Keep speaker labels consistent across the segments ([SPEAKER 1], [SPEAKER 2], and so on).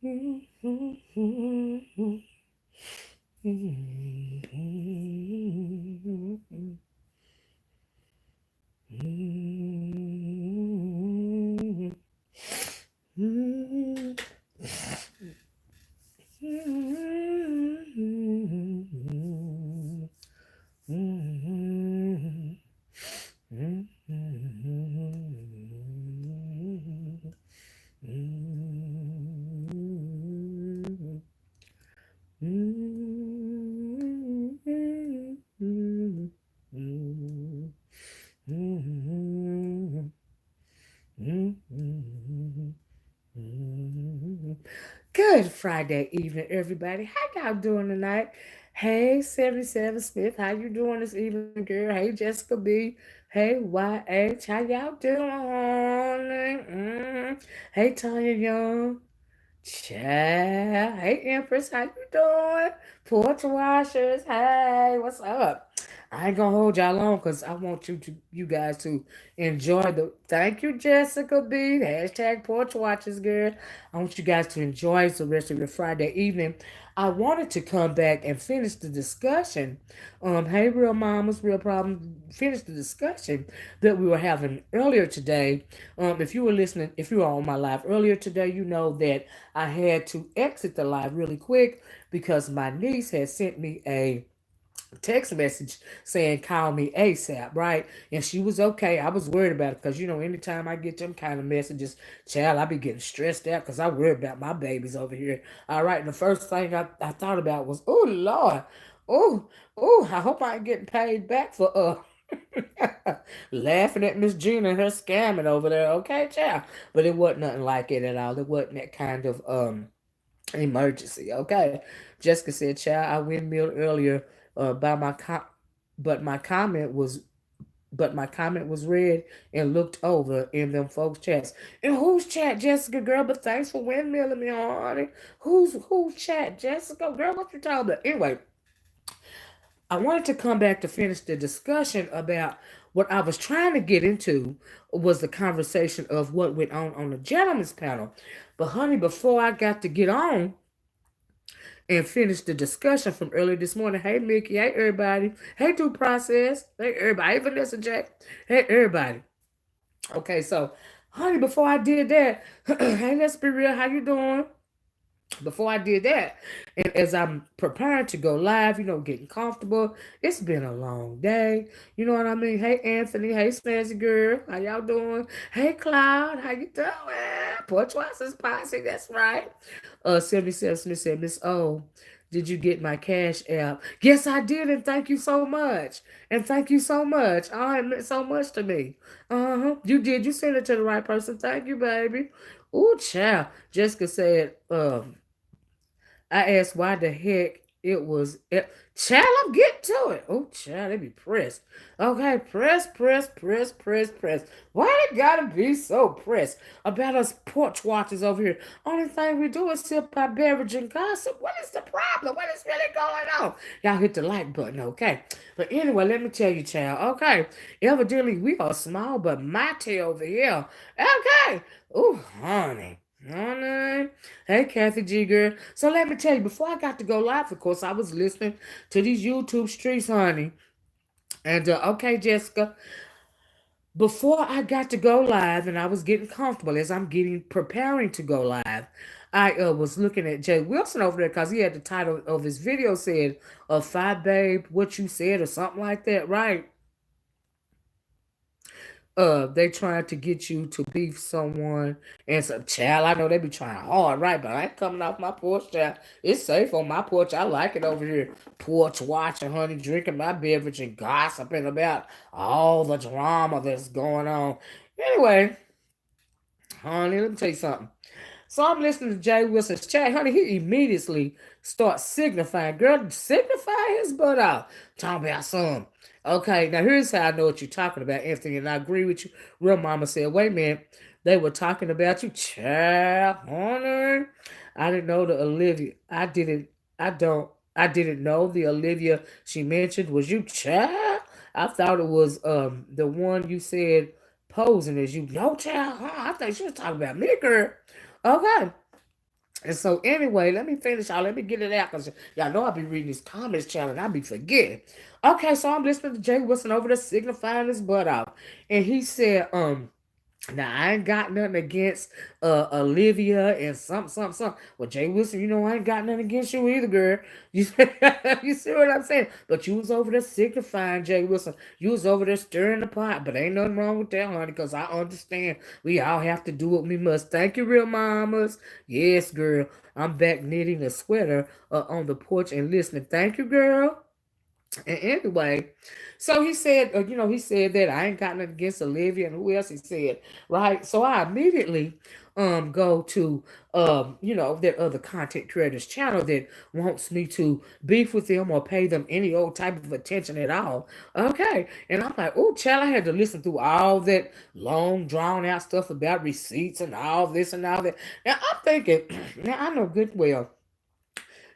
[SPEAKER 1] Good Friday evening, everybody. How y'all doing tonight? Hey, 77 Smith, how you doing this evening, girl? Hey, Jessica B. Hey, YH, how y'all doing? Hey, Tanya Young. Child. Hey, Empress, how you doing? Porch washers, hey, what's up? I ain't gonna hold y'all long because I want you guys to enjoy the. Thank you, Jessica B. Hashtag porch watchers, girl. I want you guys to enjoy the rest of your Friday evening. I wanted to come back and finish the discussion. Hey, real mamas, real problem. Finish the discussion that we were having earlier today. If you were listening, if you were on my live earlier today, you know that I had to exit the live really quick because my niece had sent me a text message saying call me ASAP, right? And she was okay. I was worried about it because anytime I get them kind of messages, child, I be getting stressed out because I worry about my babies over here. All right, and the first thing I thought about was, oh Lord, oh, oh, I hope I ain't getting paid back for laughing at Miss Gina and her scamming over there. Okay, child. But it wasn't nothing like it at all. It wasn't that kind of emergency. Okay. Jessica said, child, I windmilled earlier by but my comment was read and looked over in them folks' chats. And whose chat, Jessica, girl? But thanks for windmilling me, honey. Whose chat, Jessica, girl? What you talking about? Anyway, I wanted to come back to finish the discussion about what I was trying to get into was the conversation of what went on the gentleman's panel. But honey, before I got to get on and finish the discussion from earlier this morning, hey Mickey, hey everybody, hey Due Process, hey everybody, hey Vanessa Jack, hey everybody. Okay, so honey, before I did that, hey, let's be real, how you doing? Before I did that, and as I'm preparing to go live, getting comfortable, it's been a long day. You know what I mean? Hey, Anthony. Hey, Snazzy Girl. How y'all doing? Hey, Cloud. How you doing? Porch Watson's Posse. That's right. 77 Smith said, Miss O, did you get my cash app? Yes, I did, and thank you so much. And thank you so much. Oh, it meant so much to me. Uh-huh. You did. You sent it to the right person. Thank you, baby. Ooh, child. Jessica said, I asked why the heck it was. Child, I'm getting to it. Oh, child, they be pressed. Okay, press. Why they gotta be so pressed about us porch watchers over here? Only thing we do is sip our beverage and gossip. What is the problem? What is really going on? Y'all hit the like button, okay? But anyway, let me tell you, child. Okay, evidently we are small but mighty over here. Okay. Oh, honey. Honey. Hey, Kathy G girl. So let me tell you, before I got to go live, of course, I was listening to these YouTube streets, honey. And okay, Jessica, before I got to go live and I was getting comfortable as I'm getting preparing to go live, I was looking at Jay Wilson over there because he had the title of his video said, Five Babe, What You Said, or something like that, right? They trying to get you to beef someone and some child. I know they be trying hard, right? But I ain't coming off my porch, child. It's safe on my porch. I like it over here. Porch watching, honey, drinking my beverage and gossiping about all the drama that's going on. Anyway, honey, let me tell you something. So I'm listening to Jay Wilson's chat, honey. He immediately starts signifying, girl, signify his butt out. Talking about some. Okay, now here's how I know what you're talking about, Anthony, and I agree with you. Real mama said, wait a minute, they were talking about you, child, honey. I didn't know the Olivia. I didn't know the Olivia she mentioned was you, child. I thought it was the one you said posing as you. No, child, huh? I think she was talking about me, girl. Okay. And so anyway, let me finish y'all. Let me get it out because y'all know I be reading these comments channel and I be forgetting. Okay, so I'm listening to Jay Wilson over there signifying his butt off. And he said, now I ain't got nothing against Olivia and some. Well, Jay Wilson, I ain't got nothing against you either, girl. You, you see what I'm saying? But you was over there signifying, Jay Wilson. You was over there stirring the pot, but ain't nothing wrong with that, honey, because I understand we all have to do what we must. Thank you, real mamas. Yes, girl. I'm back knitting a sweater on the porch and listening. Thank you, girl. And anyway, so he said, he said that I ain't got nothing against Olivia and who else he said, right? So I immediately go to that other content creators channel that wants me to beef with them or pay them any old type of attention at all. Okay. And I'm like, oh child, I had to listen through all that long drawn out stuff about receipts and all this and all that. Now I'm thinking, now I know good well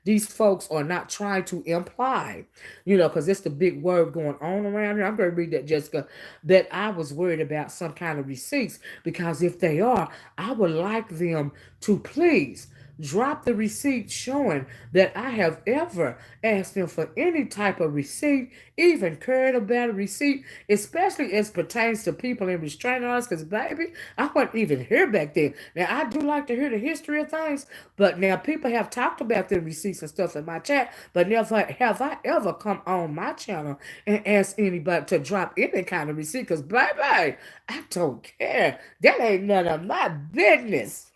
[SPEAKER 1] these folks are not trying to imply, because it's the big word going on around here. I'm going to read that, Jessica, that I was worried about some kind of receipts because if they are, I would like them to please drop the receipt showing that I have ever asked them for any type of receipt, even cared about a receipt, especially as pertains to people in restraining orders. Because, baby, I wasn't even here back then. Now, I do like to hear the history of things, but now people have talked about the receipts and stuff in my chat, but never have I ever come on my channel and asked anybody to drop any kind of receipt. Because, baby, I don't care. That ain't none of my business.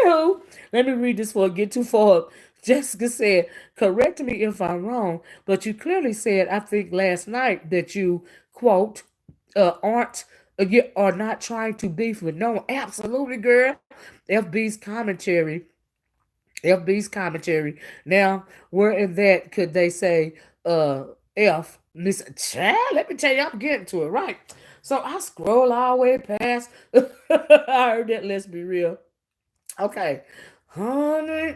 [SPEAKER 1] Anywho, let me read this before I get too far. Jessica said, correct me if I'm wrong, but you clearly said, I think last night, that you, quote, aren't you are not trying to beef with no one. Absolutely, girl. FB's commentary. FB's commentary. Now, where in that could they say, F, Miss Child? Let me tell you, I'm getting to it, right? So I scroll all the way past. I heard that, let's be real. Okay. Honey,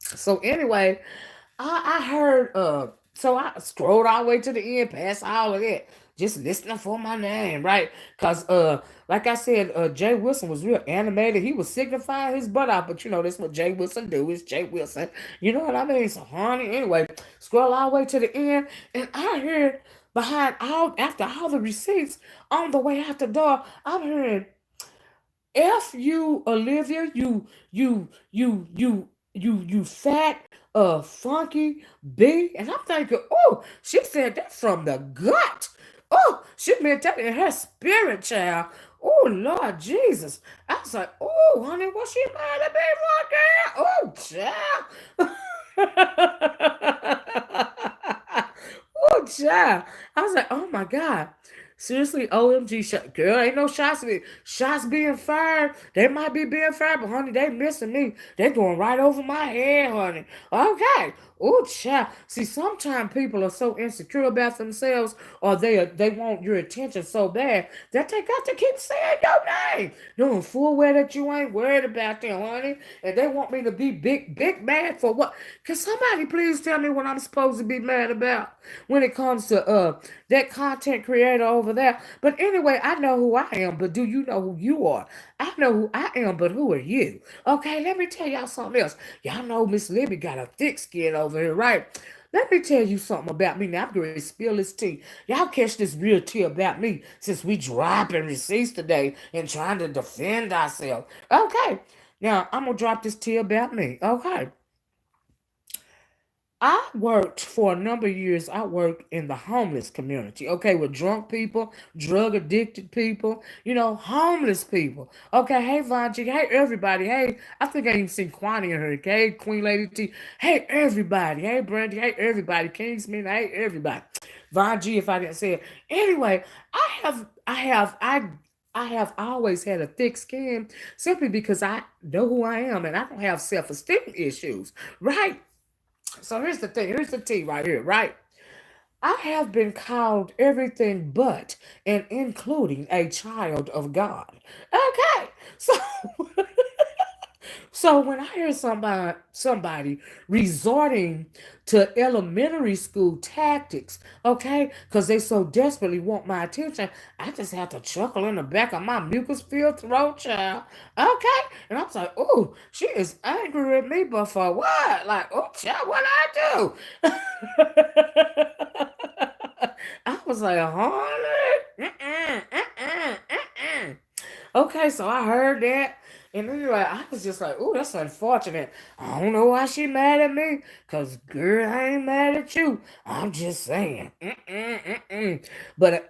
[SPEAKER 1] so anyway, I heard so I scrolled all the way to the end, past all of that, just listening for my name, right? Cause like I said, Jay Wilson was real animated. He was signifying his butt out, but that's what Jay Wilson do. Is Jay Wilson. You know what I mean? So honey, anyway, scroll all the way to the end, and I heard behind all after all the receipts on the way out the door, I'm hearing F you, Olivia, you fat, funky B. And I'm thinking, oh, she said that from the gut. Oh, she meant that in her spirit, child. Oh, Lord Jesus. I was like, oh, honey, what she mad at me for, girl? Oh, child. Oh, child. I was like, oh my God. Seriously, OMG, girl, ain't no shots being fired. They might be being fired, but honey, they missing me. They going right over my head, honey. Okay. Oh, child. See, sometimes people are so insecure about themselves, or they want your attention so bad that they got to keep saying your name, knowing full well that you ain't worried about them, honey. And they want me to be big mad for what? Can somebody please tell me what I'm supposed to be mad about when it comes to that content creator over there? But anyway, I know who I am, but do you know who you are? I know who I am, but who are you? Okay, let me tell y'all something else. Y'all know Miss Libby got a thick skin over here, right? Let me tell you something about me. Now, I'm going to spill this tea. Y'all catch this real tea about me since we dropping receipts today and trying to defend ourselves. Okay, now I'm going to drop this tea about me. Okay. I worked for a number of years. I worked in the homeless community, okay, with drunk people, drug addicted people, homeless people. Okay, hey, Vanji, hey, everybody. Hey, I think I even seen Kwani in her, okay, Queen Lady T. Hey, everybody. Hey, Brandy. Hey, everybody. Kingsman. Hey, everybody. Vanji, if I didn't say it. Anyway, I have always had a thick skin simply because I know who I am and I don't have self esteem issues, right? So here's the thing. Here's the tea right here, right? I have been called everything but and including a child of God. Okay. So So when I hear somebody resorting to elementary school tactics, okay, because they so desperately want my attention, I just have to chuckle in the back of my mucus filled throat, child. Okay, and I was like, oh, she is angry at me, but for what? Like, oh, child, what I do? I was like, honey, okay, so I heard that, and then like I was just like, "Oh, that's unfortunate." I don't know why she mad at me, cause girl, I ain't mad at you. I'm just saying. But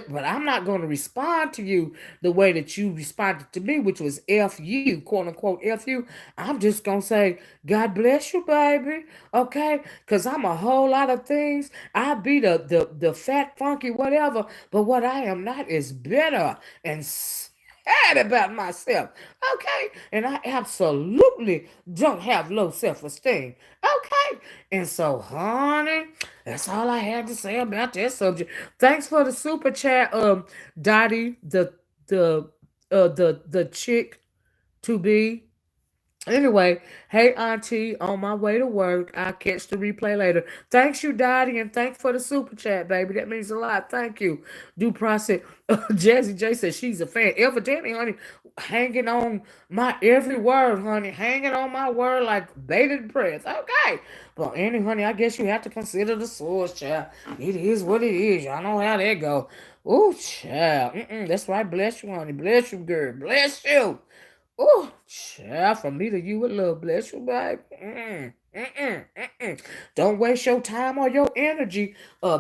[SPEAKER 1] but I'm not going to respond to you the way that you responded to me, which was F you, quote unquote F you. I'm just going to say, God bless you, baby. Okay? Because I'm a whole lot of things. I be the fat, funky, whatever. But what I am not is bitter and sad about myself. Okay? And I absolutely don't have low self esteem. Okay? And so, honey, that's all I had to say about that subject. Thanks for the super chat, Dottie, the the chick to be. Anyway, hey Auntie, on my way to work. I'll catch the replay later. Thanks you, Dottie, and thanks for the super chat, baby. That means a lot. Thank you. Due process. Jazzy J says she's a fan. Evidently, honey, hanging on my every word, honey. Hanging on my word like bated breath. Okay. But anyway, honey, I guess you have to consider the source, child. It is what it is. Y'all know how that go. Oh, child. That's right. Bless you, honey. Bless you, girl. Bless you. Oh, child, from me to you with love. Bless you, babe. Don't waste your time or your energy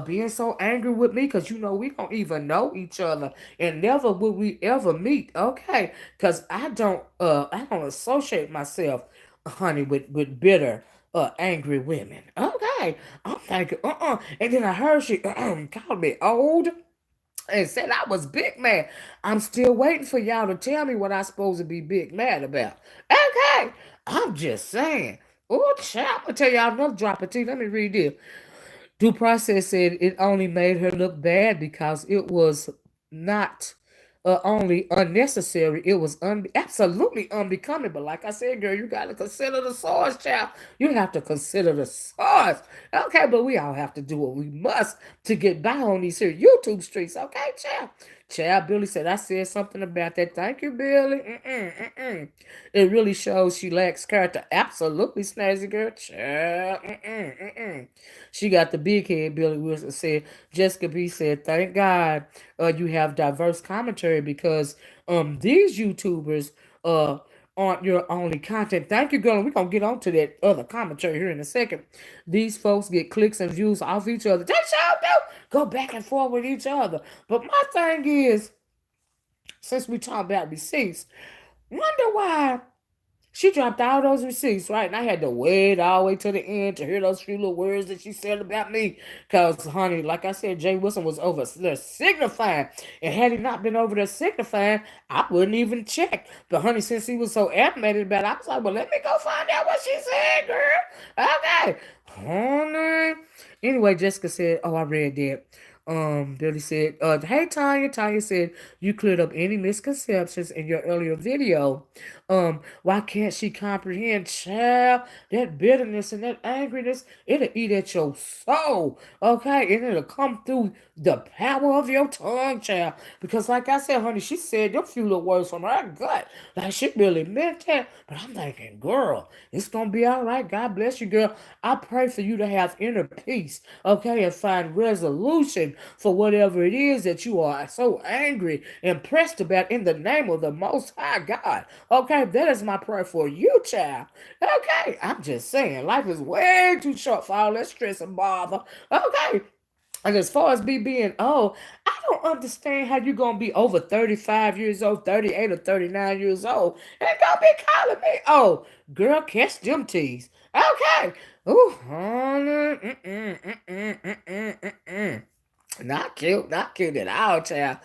[SPEAKER 1] being so angry with me because you know we don't even know each other and never will we ever meet. Okay. Because I don't associate myself, honey, with bitter angry women. Okay. I'm thinking, and then I heard she called me old and said I was big mad. I'm still waiting for y'all to tell me what I supposed to be big mad about. Okay, I'm just saying. Oh, child, I'm gonna tell y'all another drop of tea. Let me read this. Due process said it only made her look bad because it was not only unnecessary, it was absolutely unbecoming. But like I said, girl, you got to consider the source, child. You have to consider the source. Okay, but we all have to do what we must to get by on these here YouTube streets. Okay, child. Child, Billy said, I said something about that. Thank you, Billy. It really shows she lacks character. Absolutely, snazzy girl. Child. She got the big head, Billy Wilson said. Jessica B said, thank God you have diverse commentary because these YouTubers uh aren't your only content. Thank you, girl. We're gonna get on to that other commentary here in a second. These folks get clicks and views off each other. They sure do go back and forth with each other. But my thing is, since we talk about receipts, wonder why she dropped all those receipts, right? And I had to wait all the way to the end to hear those few little words that she said about me. Because, honey, like I said, Jay Wilson was over there signifying. And had he not been over there signifying, I wouldn't even check. But, honey, since he was so animated about it, I was like, well, let me go find out what she said, girl. Okay. Honey. Anyway, Jessica said, oh, I read that. Billy said, hey Tanya. Tanya said you cleared up any misconceptions in your earlier video. Why can't she comprehend, child? That bitterness and that angriness, it'll eat at your soul, okay? And it'll come through the power of your tongue, child. Because, like I said, honey, she said them few little words from her gut. Like, she really meant that. But I'm thinking, girl, it's gonna be all right. God bless you, girl. I pray for you to have inner peace, okay, and find resolution for whatever it is that you are so angry and pressed about in the name of the Most High God. Okay, that is my prayer for you, child. Okay, I'm just saying, life is way too short for all that stress and bother. Okay, and as far as me being old, I don't understand how you're gonna be over 35 years old, 38 or 39 years old, and gonna be calling me, oh, girl, catch them teas. Okay. Ooh, honey. Not cute, not cute at all, child.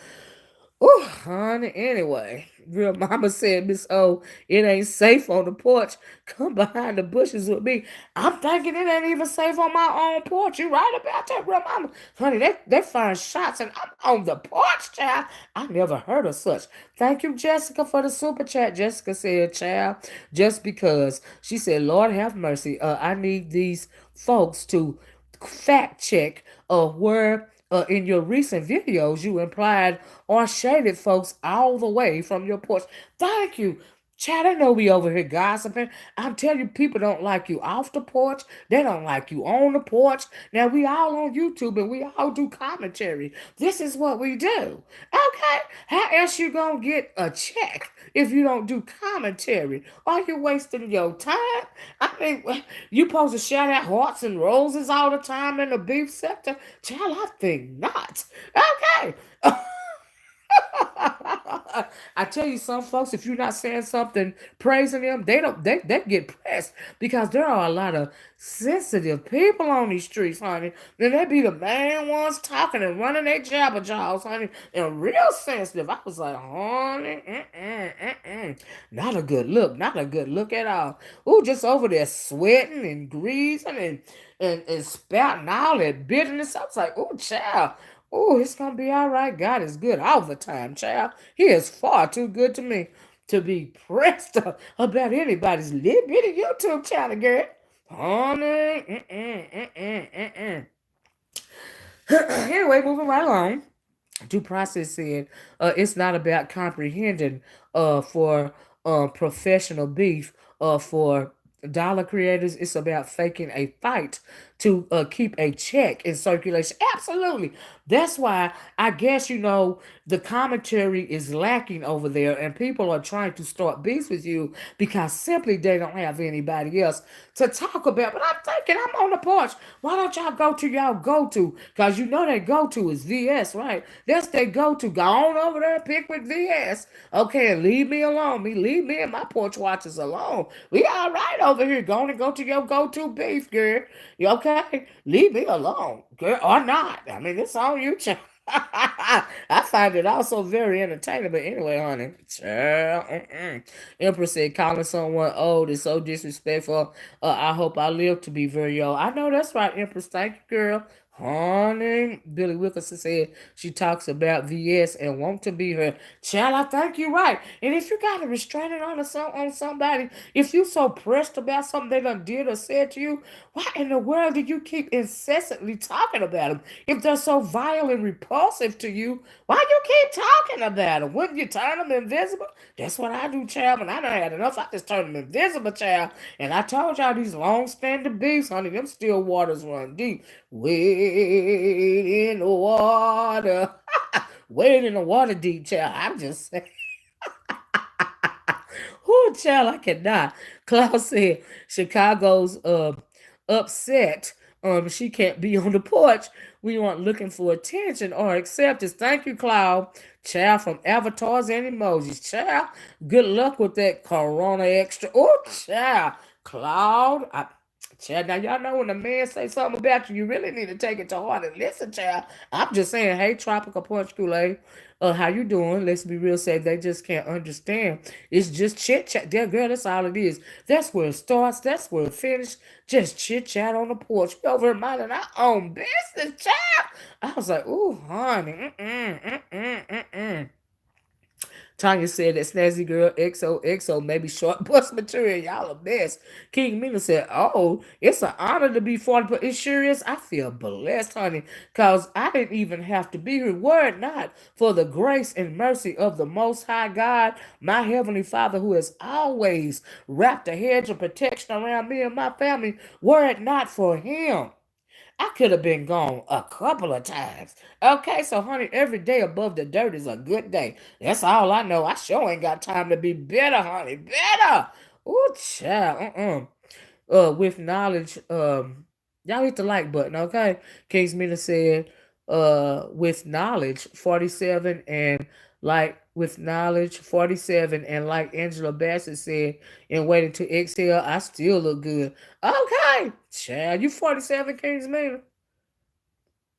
[SPEAKER 1] Oh, honey. Anyway, Real mama said, Miss O, it ain't safe on the porch. Come behind the bushes with me. I'm thinking it ain't even safe on my own porch. You right about that, real mama. Honey, they find shots and I'm on the porch, child. I never heard of such. Thank you, Jessica, for the super chat. Jessica said, child, just because. She said, Lord have mercy. I need these folks to fact check where in your recent videos you implied or shaded folks all the way from your porch. Thank you. Chad, I know we over here gossiping. I'm telling you, people don't like you off the porch. They don't like you on the porch. Now, we all on YouTube and we all do commentary. This is what we do. Okay? How else you gonna get a check if you don't do commentary? Are you wasting your time? I mean, you supposed to shout out hearts and roses all the time in the beef sector? Child, I think not. Okay. I tell you, some folks, if you're not saying something praising them, they get pressed because there are a lot of sensitive people on these streets, honey. Then they be the main ones talking and running their jabber jaws, honey, and real sensitive. I was like, honey, not a good look, not a good look at all. Ooh, just over there sweating and greasing and spouting all that bitterness. I was like, ooh, child. Oh, it's gonna be all right. God is good all the time, child. He is far too good to me to be pressed about anybody's little bitty YouTube channel, girl. Honey. Anyway, moving right along. Due process said it's not about comprehending for professional beef for dollar creators. It's about faking a fight to keep a check in circulation. Absolutely. That's why I guess, the commentary is lacking over there and people are trying to start beefs with you because simply they don't have anybody else to talk about. But I'm thinking, I'm on the porch. Why don't y'all go to y'all go-to? Because you know that go-to is VS, right? That's their go-to. Go on over there and pick with VS. Okay, and leave me alone. Leave me and my porch watchers alone. We all right over here. Go on and go to your go-to beef, girl. You okay? Leave me alone, girl, or not. I mean, it's on you, child. I find it also very entertaining. But anyway, honey, child, Empress said calling someone old is so disrespectful. I hope I live to be very old. I know that's right, Empress. Thank you, girl. Honey, Billy Wilkerson said she talks about VS and want to be her child. I think you're right. And if you got a restraining order on somebody, if you so pressed about something they done did or said to you, why in the world do you keep incessantly talking about them? If they're so vile and repulsive to you, why you keep talking about them? Wouldn't you turn them invisible? That's what I do, child. When I done had enough, I just turn them invisible, child. And I told y'all these long-standing beefs, honey, them still waters run deep. Wade in the water. Wade in the water deep, child. I'm just saying. Oh, child, I cannot. Klaus said Chicago's upset. She can't be on the porch. We aren't looking for attention or acceptance. Thank you, Cloud. Child, from avatars and emojis. Child, good luck with that Corona extra. Oh, child. Cloud. Child, now y'all know when a man say something about you, you really need to take it to heart and listen, child. I'm just saying, hey, Tropical Punch Kool-Aid, how you doing? Let's be real, say they just can't understand. It's just chit chat. Yeah, girl, that's all it is. That's where it starts. That's where it finishes. Just chit chat on the porch. We over here minding our own business, child. I was like, ooh, honey. Tanya said that Snazzy Girl XOXO may be short bus material. Y'all a mess. King Mina said, oh, it's an honor to be 40, but it sure is. I feel blessed, honey, because I didn't even have to be here. Were it not for the grace and mercy of the Most High God, my Heavenly Father, who has always wrapped a hedge of protection around me and my family, were it not for Him, I could have been gone a couple of times. Okay, so honey, every day above the dirt is a good day. That's all I know. I sure ain't got time to be better, honey. Better. Ooh, child. With knowledge, y'all hit the like button, okay? Kings Mina said, with knowledge, 47 and with knowledge, 47 and like Angela Bassett said, and waiting to exhale, I still look good. Okay, child, you 47, Kings Mina?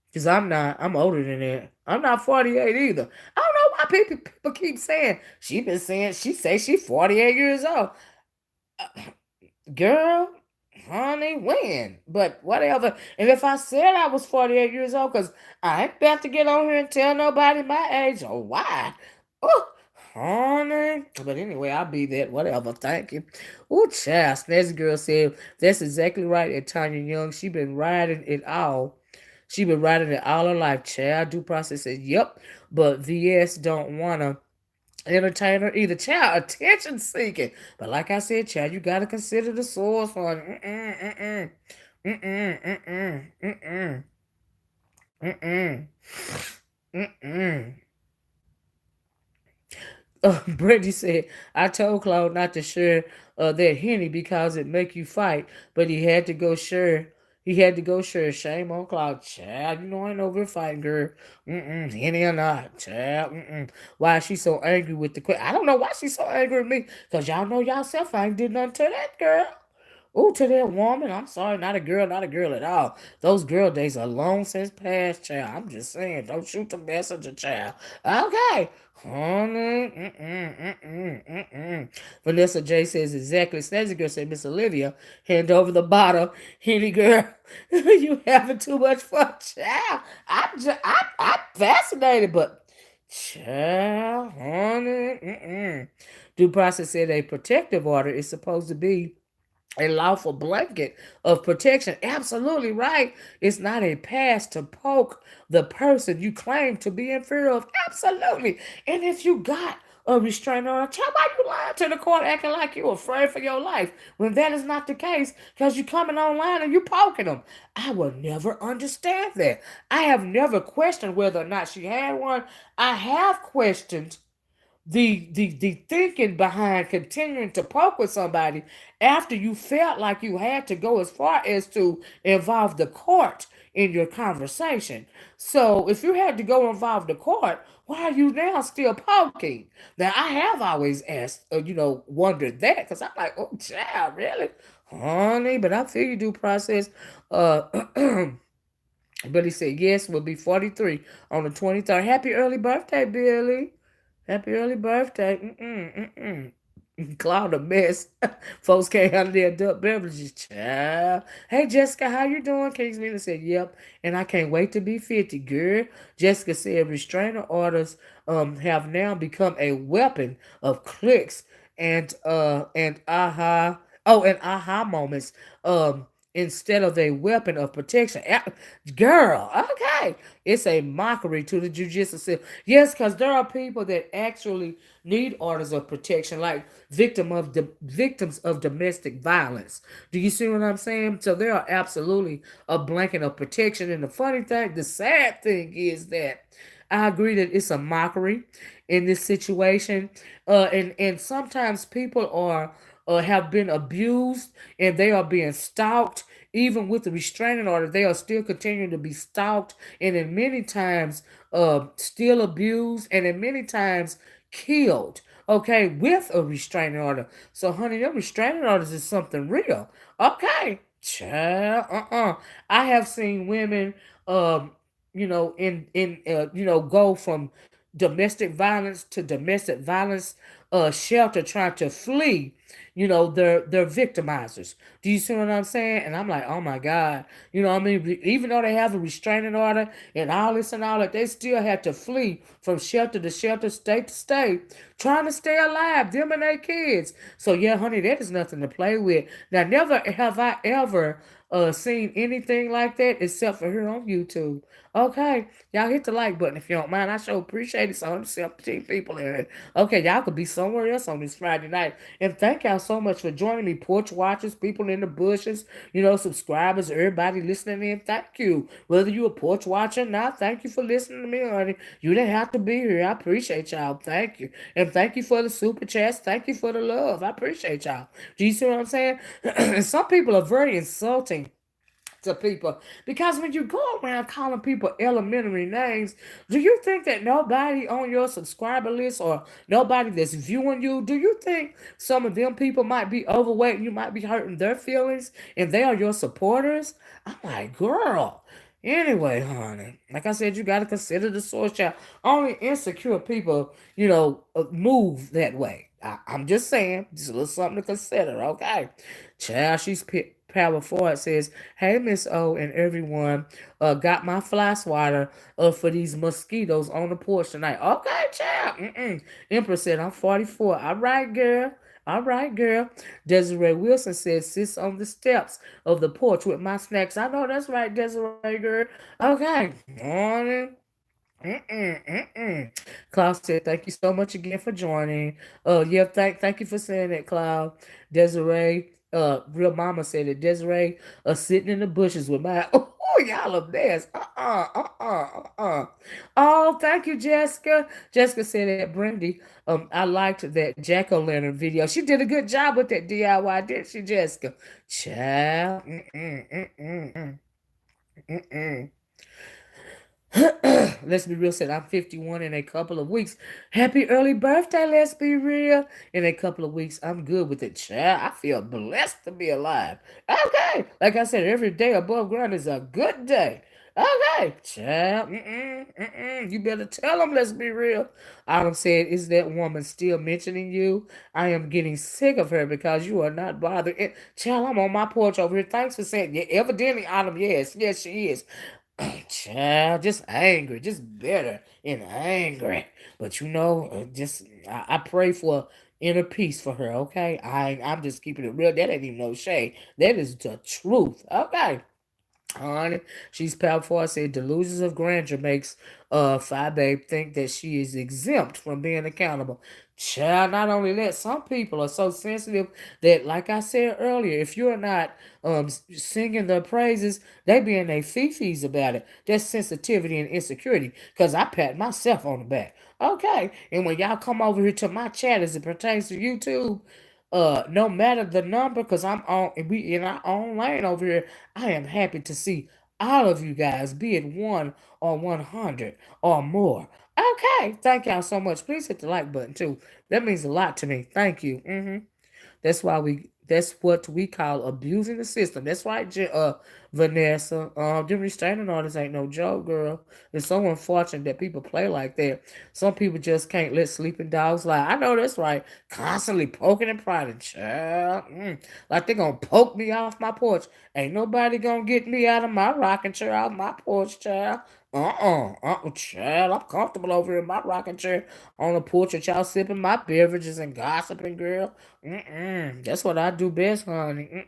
[SPEAKER 1] Because I'm not. I'm older than that. I'm not 48 either. I don't know why people keep saying she say she 48 years old. Girl, honey, when? But whatever. And if I said I was 48 years old, because I ain't about to get on here and tell nobody my age or why. Oh, honey. But anyway, I'll be that. Whatever. Thank you. Oh, child. Snazzy girl said, that's exactly right. At Tanya Young, she been riding it all. She been riding it all her life, child. Due process said, yep. But VS don't want to entertainer, either child attention seeking. But like I said, child, you gotta consider the source for it. Brittany said, I told Claude not to share that Henny because it make you fight, but he had to go share. He had to go share. Shame on Claude. Child, you know I ain't over here fighting, girl. Henny or not. Child, why is she so angry with the queen? I don't know why she's so angry with me. Because y'all know y'all self I ain't did nothing to that girl. Oh, to that woman, I'm sorry, not a girl at all. Those girl days are long since past, child. I'm just saying, don't shoot the messenger, child. Okay. Honey, Vanessa J says exactly. Snazzy girl said, Miss Olivia, hand over the bottle. Henny girl, you having too much fun, child. I'm fascinated, but child, honey, Due process said a protective order is supposed to be a lawful blanket of protection. Absolutely right. It's not a pass to poke the person you claim to be in fear of. Absolutely. And if you got a restraining order, tell why you lying to the court acting like you're afraid for your life when that is not the case because you're coming online and you poking them. I will never understand that. I have never questioned whether or not she had one. I have questioned the thinking behind continuing to poke with somebody after you felt like you had to go as far as to involve the court in your conversation. So if you had to go involve the court, why are you now still poking? Now I have always asked, wondered that because I'm like, oh, child, really, honey. But I feel you do process. Uh, Billy said yes, will be 43 on the 23rd. Happy early birthday, Billy. Happy early birthday. Cloud a mess. Folks can't handle their adult beverages. Child. Hey, Jessica, how you doing? Kingsmina said, yep. And I can't wait to be 50, girl. Jessica said restraining orders have now become a weapon of clicks and aha. Oh, and aha moments. Instead of a weapon of protection. Girl, okay. It's a mockery to the judicial system. Yes, because there are people that actually need orders of protection, like victims of domestic violence. Do you see what I'm saying? So there are absolutely a blanket of protection. And the funny thing, the sad thing is that I agree that it's a mockery in this situation. And sometimes people are have been abused and they are being stalked. Even with the restraining order, they are still continuing to be stalked and in many times still abused and in many times killed. Okay, with a restraining order. So, honey, your restraining orders is something real. Okay, child. I have seen women, go from domestic violence to domestic violence shelter trying to flee their victimizers. Do you see what I'm saying? And I'm like, oh my God. You know what I mean? Even though they have a restraining order and all this and all that, they still had to flee from shelter to shelter, state to state, trying to stay alive, them and their kids. So yeah, honey, that is nothing to play with. Now, never have I ever seen anything like that except for here on YouTube. Okay, y'all hit the like button if you don't mind. I sure appreciate it. So I'm 17 people in here. Okay, y'all could be somewhere else on this Friday night. And thank y'all so much for joining me, porch watchers, people in the bushes, subscribers, everybody listening in. Thank you. Whether you a porch watcher or not, thank you for listening to me, honey. You didn't have to be here. I appreciate y'all. Thank you. And thank you for the super chats. Thank you for the love. I appreciate y'all. Do you see what I'm saying? And some people are very insulting to people because when you go around calling people elementary names, do you think that nobody on your subscriber list or nobody that's viewing you, do you think some of them people might be overweight and you might be hurting their feelings and they are your supporters? I'm like, girl. Anyway, honey, like I said, you got to consider the source, child. Only insecure people, move that way. I'm just saying, just a little something to consider, okay? Child, she's Power Forward says, "Hey, Miss O and everyone, got my fly swatter for these mosquitoes on the porch tonight." Okay, child. Empress said, "I'm 44. All right, girl. All right, girl." Desiree Wilson said, "Sits on the steps of the porch with my snacks." I know that's right, Desiree, girl. Okay. Morning. Cloud said, "Thank you so much again for joining." Yeah, thank you for saying that, Cloud. Desiree, real mama said it. Desiree, sitting in the bushes with my oh, y'all are best. Oh, thank you, Jessica. Jessica said that Brandy, I liked that jack o' lantern video. She did a good job with that DIY, didn't she, Jessica? Child. Mm-mm. Let's be real, said I'm 51 in a couple of weeks. Happy early birthday, let's be real. In a couple of weeks, I'm good with it, child. I feel blessed to be alive. Okay. Like I said, every day above ground is a good day. Okay, child. You better tell them, let's be real. Autumn said, "Is that woman still mentioning you? I am getting sick of her because you are not bothered." Child, I'm on my porch over here. Thanks for saying, yeah, evidently, Autumn, yes. Yes, she is. Child, just angry, just bitter and angry. But I pray for inner peace for her. Okay, I'm just keeping it real. That ain't even no shade. That is the truth. Okay. Honey, she's powerful. I said delusions of grandeur makes Phi Babe think that she is exempt from being accountable. Child, not only that, some people are so sensitive that, like I said earlier, if you're not singing their praises, they be in their fifis about it. That's sensitivity and insecurity. Cause I pat myself on the back. Okay, and when y'all come over here to my chat as it pertains to YouTube, no matter the number, because we in our own lane over here, I am happy to see all of you guys, be it 1 or 100 or more. Okay, thank y'all so much. Please hit the like button too. That means a lot to me. Thank you. That's what we call abusing the system. That's right, Vanessa. Them restraining orders ain't no joke, girl. It's so unfortunate that people play like that. Some people just can't let sleeping dogs lie. I know that's right. Constantly poking and prodding, child. Like they gonna poke me off my porch. Ain't nobody gonna get me out of my rocking chair off my porch, child. Child. I'm comfortable over here in my rocking chair on the porch with y'all sipping my beverages and gossiping, girl. That's what I do best, honey.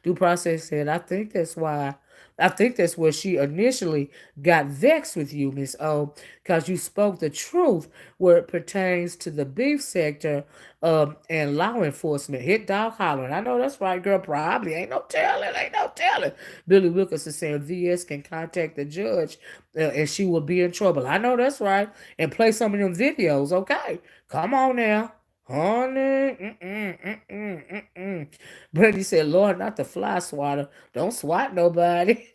[SPEAKER 1] Due process said, I think that's where she initially got vexed with you, Miss O, because you spoke the truth where it pertains to the beef sector and law enforcement. Hit dog hollering. I know that's right, girl. Probably ain't no telling. Ain't no telling. Billy Wilkerson saying VS can contact the judge and she will be in trouble. I know that's right. And play some of them videos. Okay. Come on now. Honey, Brandy said, "Lord, not the fly swatter. Don't swat nobody."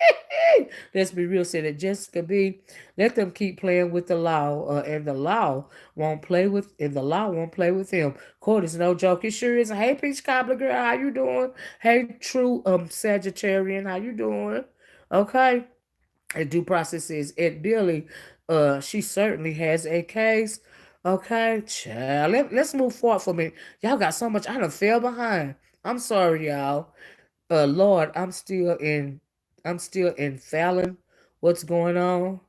[SPEAKER 1] Let's be real, said that Jessica B. Let them keep playing with the law, and the law won't play with him. Court is no joke. It sure is. Hey, Peach Cobbler girl, how you doing? Hey, true Sagittarian, how you doing? Okay. And due process says Ed Billy, she certainly has a case. Okay, child. Let's move forward for me. Y'all got so much. I done fell behind. I'm sorry, y'all. Lord, I'm still in Fallon. What's going on?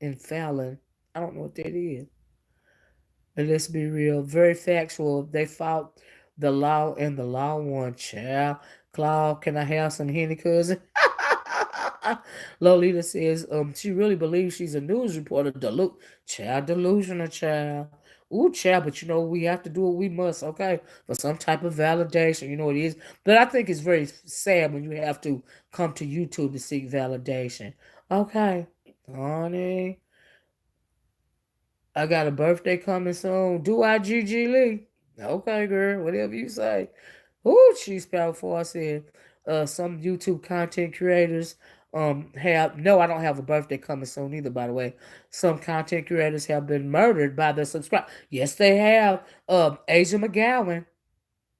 [SPEAKER 1] In Fallon. I don't know what that is. And let's be real, very factual. They fought the law and the law won, child. Claude, can I have some Henny cousin? Lolita says, she really believes she's a news reporter. Delusional child. Ooh, child, but we have to do what we must, okay? For some type of validation, you know it is. But I think it's very sad when you have to come to YouTube to seek validation. Okay. Honey. I got a birthday coming soon. Do I, Gigi Lee? Okay, girl, whatever you say. Ooh, she's powerful. I said, some YouTube content creators have no, I don't have a birthday coming soon either. By the way, some content creators have been murdered by their subscribe. Yes, they have. Asia McGowan.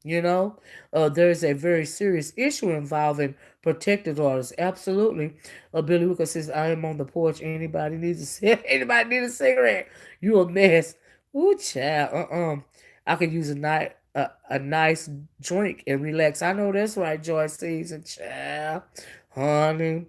[SPEAKER 1] You know, there's a very serious issue involving protective orders. Absolutely. Billy Wilker says, I am on the porch. Anybody needs anybody need a cigarette? You a mess. Ooh, child. I could use a nice drink and relax. I know that's right, Joy Season, child. Honey.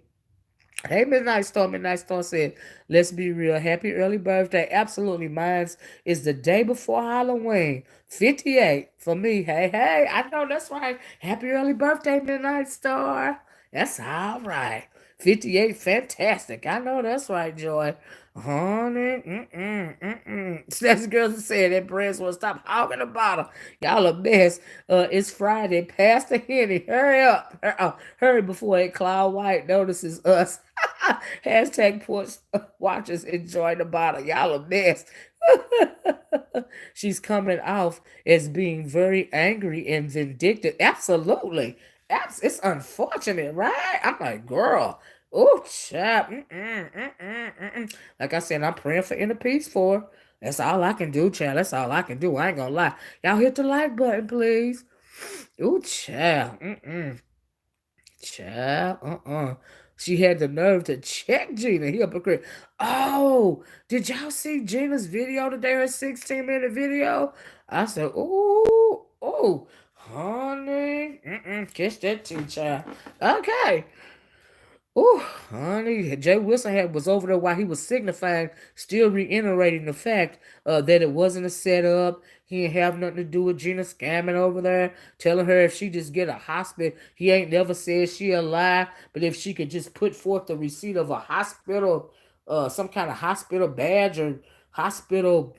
[SPEAKER 1] Hey, Midnight Star. Midnight Star said, let's be real. Happy early birthday. Absolutely. Mine's is the day before Halloween. 58 for me. Hey, hey. I know that's right. Happy early birthday, Midnight Star. That's all right. 58, fantastic. I know that's right, Joy. Honey, That's the girl that said that breast will stop hogging the bottle. Y'all a mess. It's Friday. Pastor Henny, hurry up. Hurry before that cloud white notices us. Hashtag porch watchers enjoy the bottle. Y'all a mess. She's coming off as being very angry and vindictive. Absolutely. It's unfortunate, right? I'm like, girl. Oh, chap. Like I said, I'm praying for inner peace for her. That's all I can do, child. That's all I can do. I ain't gonna lie. Y'all hit the like button, please. Ooh, child. Child, She had the nerve to check Gina, hypocrite. Oh, did y'all see Gina's video today? Her 16-minute video. I said, ooh, honey, kiss that tea, child. Okay. Oh, honey, Jay Wilson was over there while he was signifying, still reiterating the fact that it wasn't a setup. He didn't have nothing to do with Gina scamming over there, telling her if she just get a hospital, he ain't never said she a lie, but if she could just put forth the receipt of a hospital, some kind of hospital badge or hospital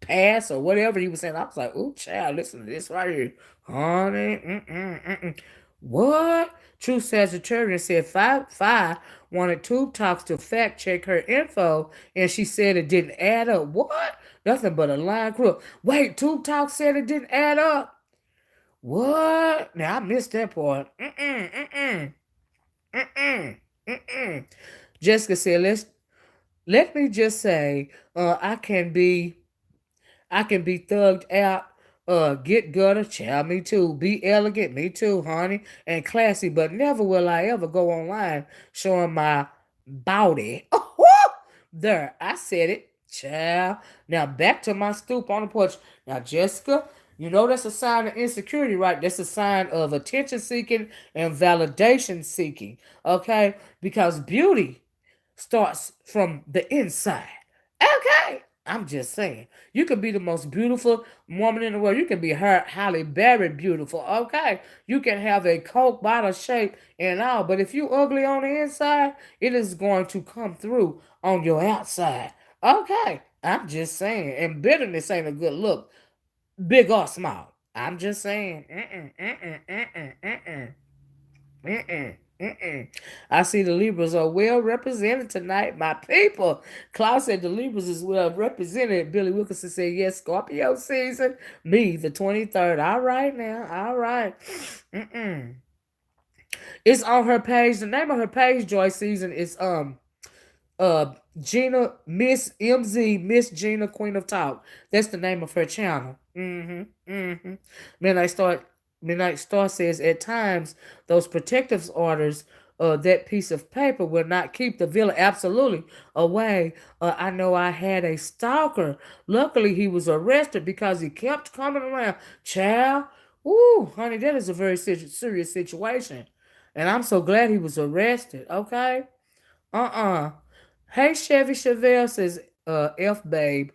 [SPEAKER 1] pass or whatever he was saying. I was like, "Ooh, child, listen to this right here, honey." What? True Sagittarian said five wanted Tube Talks to fact check her info, and she said it didn't add up. What? Nothing but a line crook. Wait, Tube Talk said it didn't add up. What? Now I missed that part. Mm-mm, mm-mm. Jessica said, let me just say, I can be thugged out, get gutter, child, me too. Be elegant, me too, honey, and classy, but never will I ever go online showing my body. There, I said it, child. Now back to my stoop on the porch. Now, Jessica, you know that's a sign of insecurity, right? That's a sign of attention seeking and validation seeking, okay? Because beauty starts from the inside. Okay. I'm just saying. You could be the most beautiful woman in the world. You can be her Halle Berry beautiful. Okay. You can have a Coke bottle shape and all. But if you ugly on the inside, it is going to come through on your outside. Okay. I'm just saying. And bitterness ain't a good look. Big or small. I'm just saying. I see the Libras are well represented tonight, my people. Klaus said the Libras is well represented. Billy Wilkinson said, yes, Scorpio season. Me, the 23rd. All right now. All right. It's on her page. The name of her page, Joy Season, is Gina Miss MZ Miss Gina Queen of Talk. That's the name of her channel. Midnight Star Midnight Star says at times those protective orders, that piece of paper will not keep the villain absolutely away. I know I had a stalker. Luckily he was arrested because he kept coming around. Child, ooh, honey, that is a very serious situation. And I'm so glad he was arrested, okay? Hey, Chevy Chevelle says, F babe,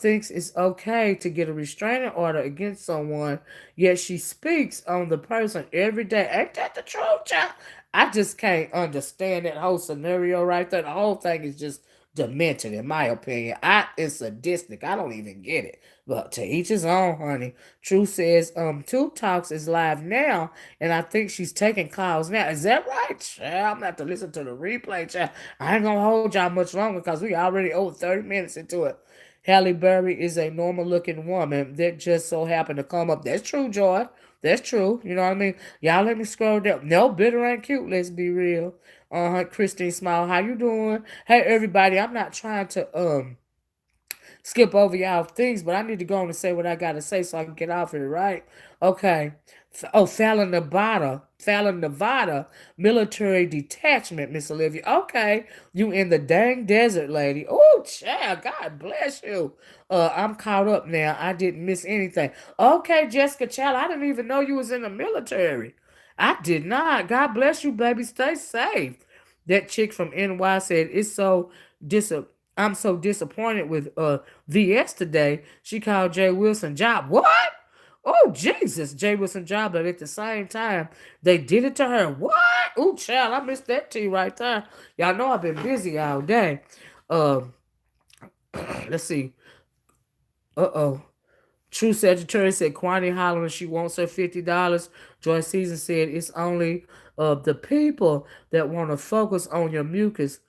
[SPEAKER 1] thinks it's okay to get a restraining order against someone, yet she speaks on the person every day. Ain't that the truth, child? I just can't understand that whole scenario right there. The whole thing is just demented, in my opinion. It's sadistic. I don't even get it. But to each his own, honey. Truth says, Tube Talks is live now, and I think she's taking calls now. Is that right, child? I'm gonna have to listen to the replay, child. I ain't gonna hold y'all much longer because we already over 30 minutes into it. Halle Berry is a normal looking woman that just so happened to come up. That's true, Joy. That's true. You know what I mean? Y'all let me scroll down. No, bitter ain't cute. Let's be real. Christine Smile, how you doing? Hey, everybody. I'm not trying to skip over y'all things, but I need to go on and say what I gotta say so I can get off here, right? Okay. Oh, Fallon, Nevada military detachment, Miss Olivia. Okay, you in the dang desert, lady. Oh, child, God bless you. I'm caught up now. I didn't miss anything. Okay, Jessica, child, I didn't even know you was in the military. I did not. God bless you, baby. Stay safe. That chick from NY said it's so dis. I'm so disappointed with VS today. She called Jay Wilson job. What? Oh Jesus, Jay Wilson job, but at the same time, they did it to her. What? Oh child, I missed that tea right there. Y'all know I've been busy all day. Um, let's see. Uh-oh. True Sagittarius said Kwani hollering she wants her $50. Joy Season said it's only the people that want to focus on your mucus.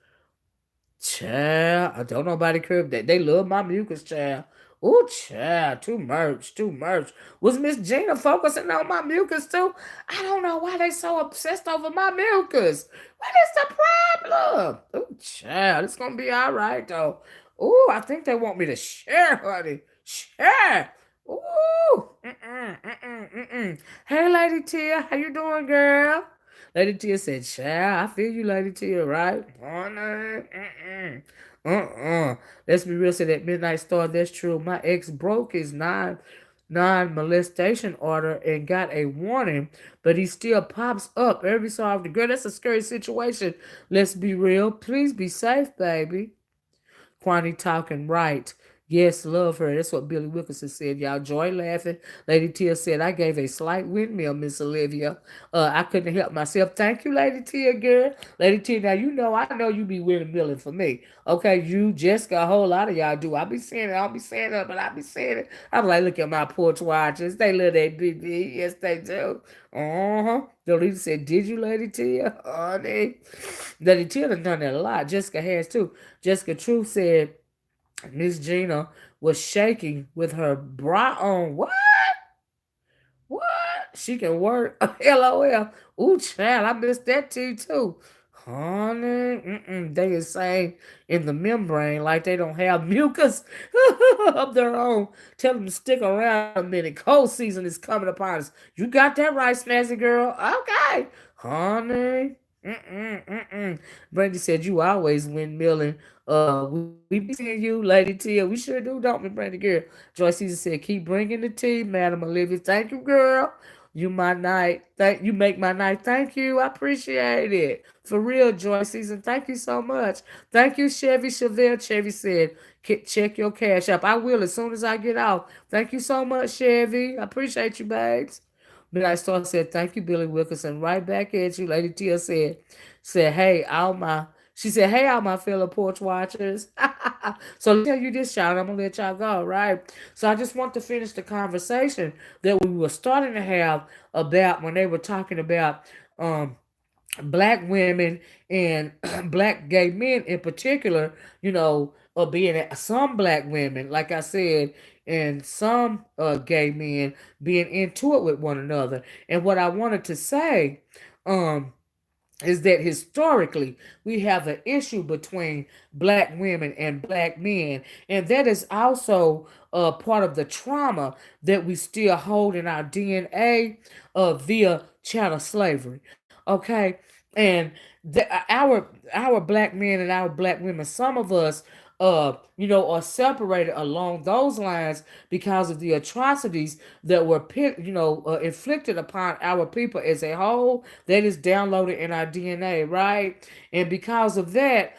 [SPEAKER 1] Child, I don't nobody curb that. They love my mucus, child. Oh, child, too much, too much. Was Miss Gina focusing on my mucus too? I don't know why they so obsessed over my mucus. What is the problem? Oh, child, it's gonna be all right though. Oh, I think they want me to share, honey. Share. Ooh. Hey, Lady Tia, how you doing, girl? Lady Tia said, child, I feel you, Lady Tia, right? Let's be real, say that Midnight Star, that's true. My ex broke his non-molestation order and got a warning, but he still pops up every so often. Girl, that's a scary situation. Let's be real. Please be safe, baby. Kwani talking right. Yes, love her. That's what Billy Wilkinson said. Y'all joy laughing. Lady Tia said, I gave a slight windmill, Miss Olivia. I couldn't help myself. Thank you, Lady Tia, girl. Lady Tia, now you know I know you be windmilling for me. Okay, you, Jessica, a whole lot of y'all do. I be saying it. I don't be saying it, but I be saying it. I'm like, look at my porch watchers. They love that BB. Yes, they do. Uh-huh. Dolita said, did you, Lady Tia? Honey. Lady Tia done that a lot. Jessica has too. Jessica Truth said Miss Gina was shaking with her bra on. What? What? She can work. LOL. Ooh, child, I missed that too. Honey, they is saying in the membrane like they don't have mucus of their own. Tell them to stick around a minute. Cold season is coming upon us. You got that right, Snazzy girl. Okay. Honey. Brandy said you always windmilling. We be seeing you, Lady Tia. We sure do, don't we, Brandy girl? Joyce Caesar said, keep bringing the tea, Madam Olivia. Thank you, girl. You my night. Thank you make my night. Thank you. I appreciate it. For real, Joyce Season. Thank you so much. Thank you, Chevy Chevelle. Chevy said, check your cash up. I will as soon as I get out. Thank you so much, Chevy. I appreciate you, babes. Midnight Star said, thank you, Billy Wilkerson. Right back at you. Lady Tia said, hey, all my she said, hey, all my fellow porch watchers. So let me tell you this, y'all. I'm going to let y'all go, right? So I just want to finish the conversation that we were starting to have about when they were talking about um, black women and black gay men in particular, being some black women, like I said, and some gay men being into it with one another. And what I wanted to say, um, is that historically we have an issue between black women and black men, and that is also part of the trauma that we still hold in our DNA via chattel slavery. Okay, and our black men and our black women, some of us are separated along those lines because of the atrocities that were inflicted upon our people as a whole. That is downloaded in our DNA, right? And because of that,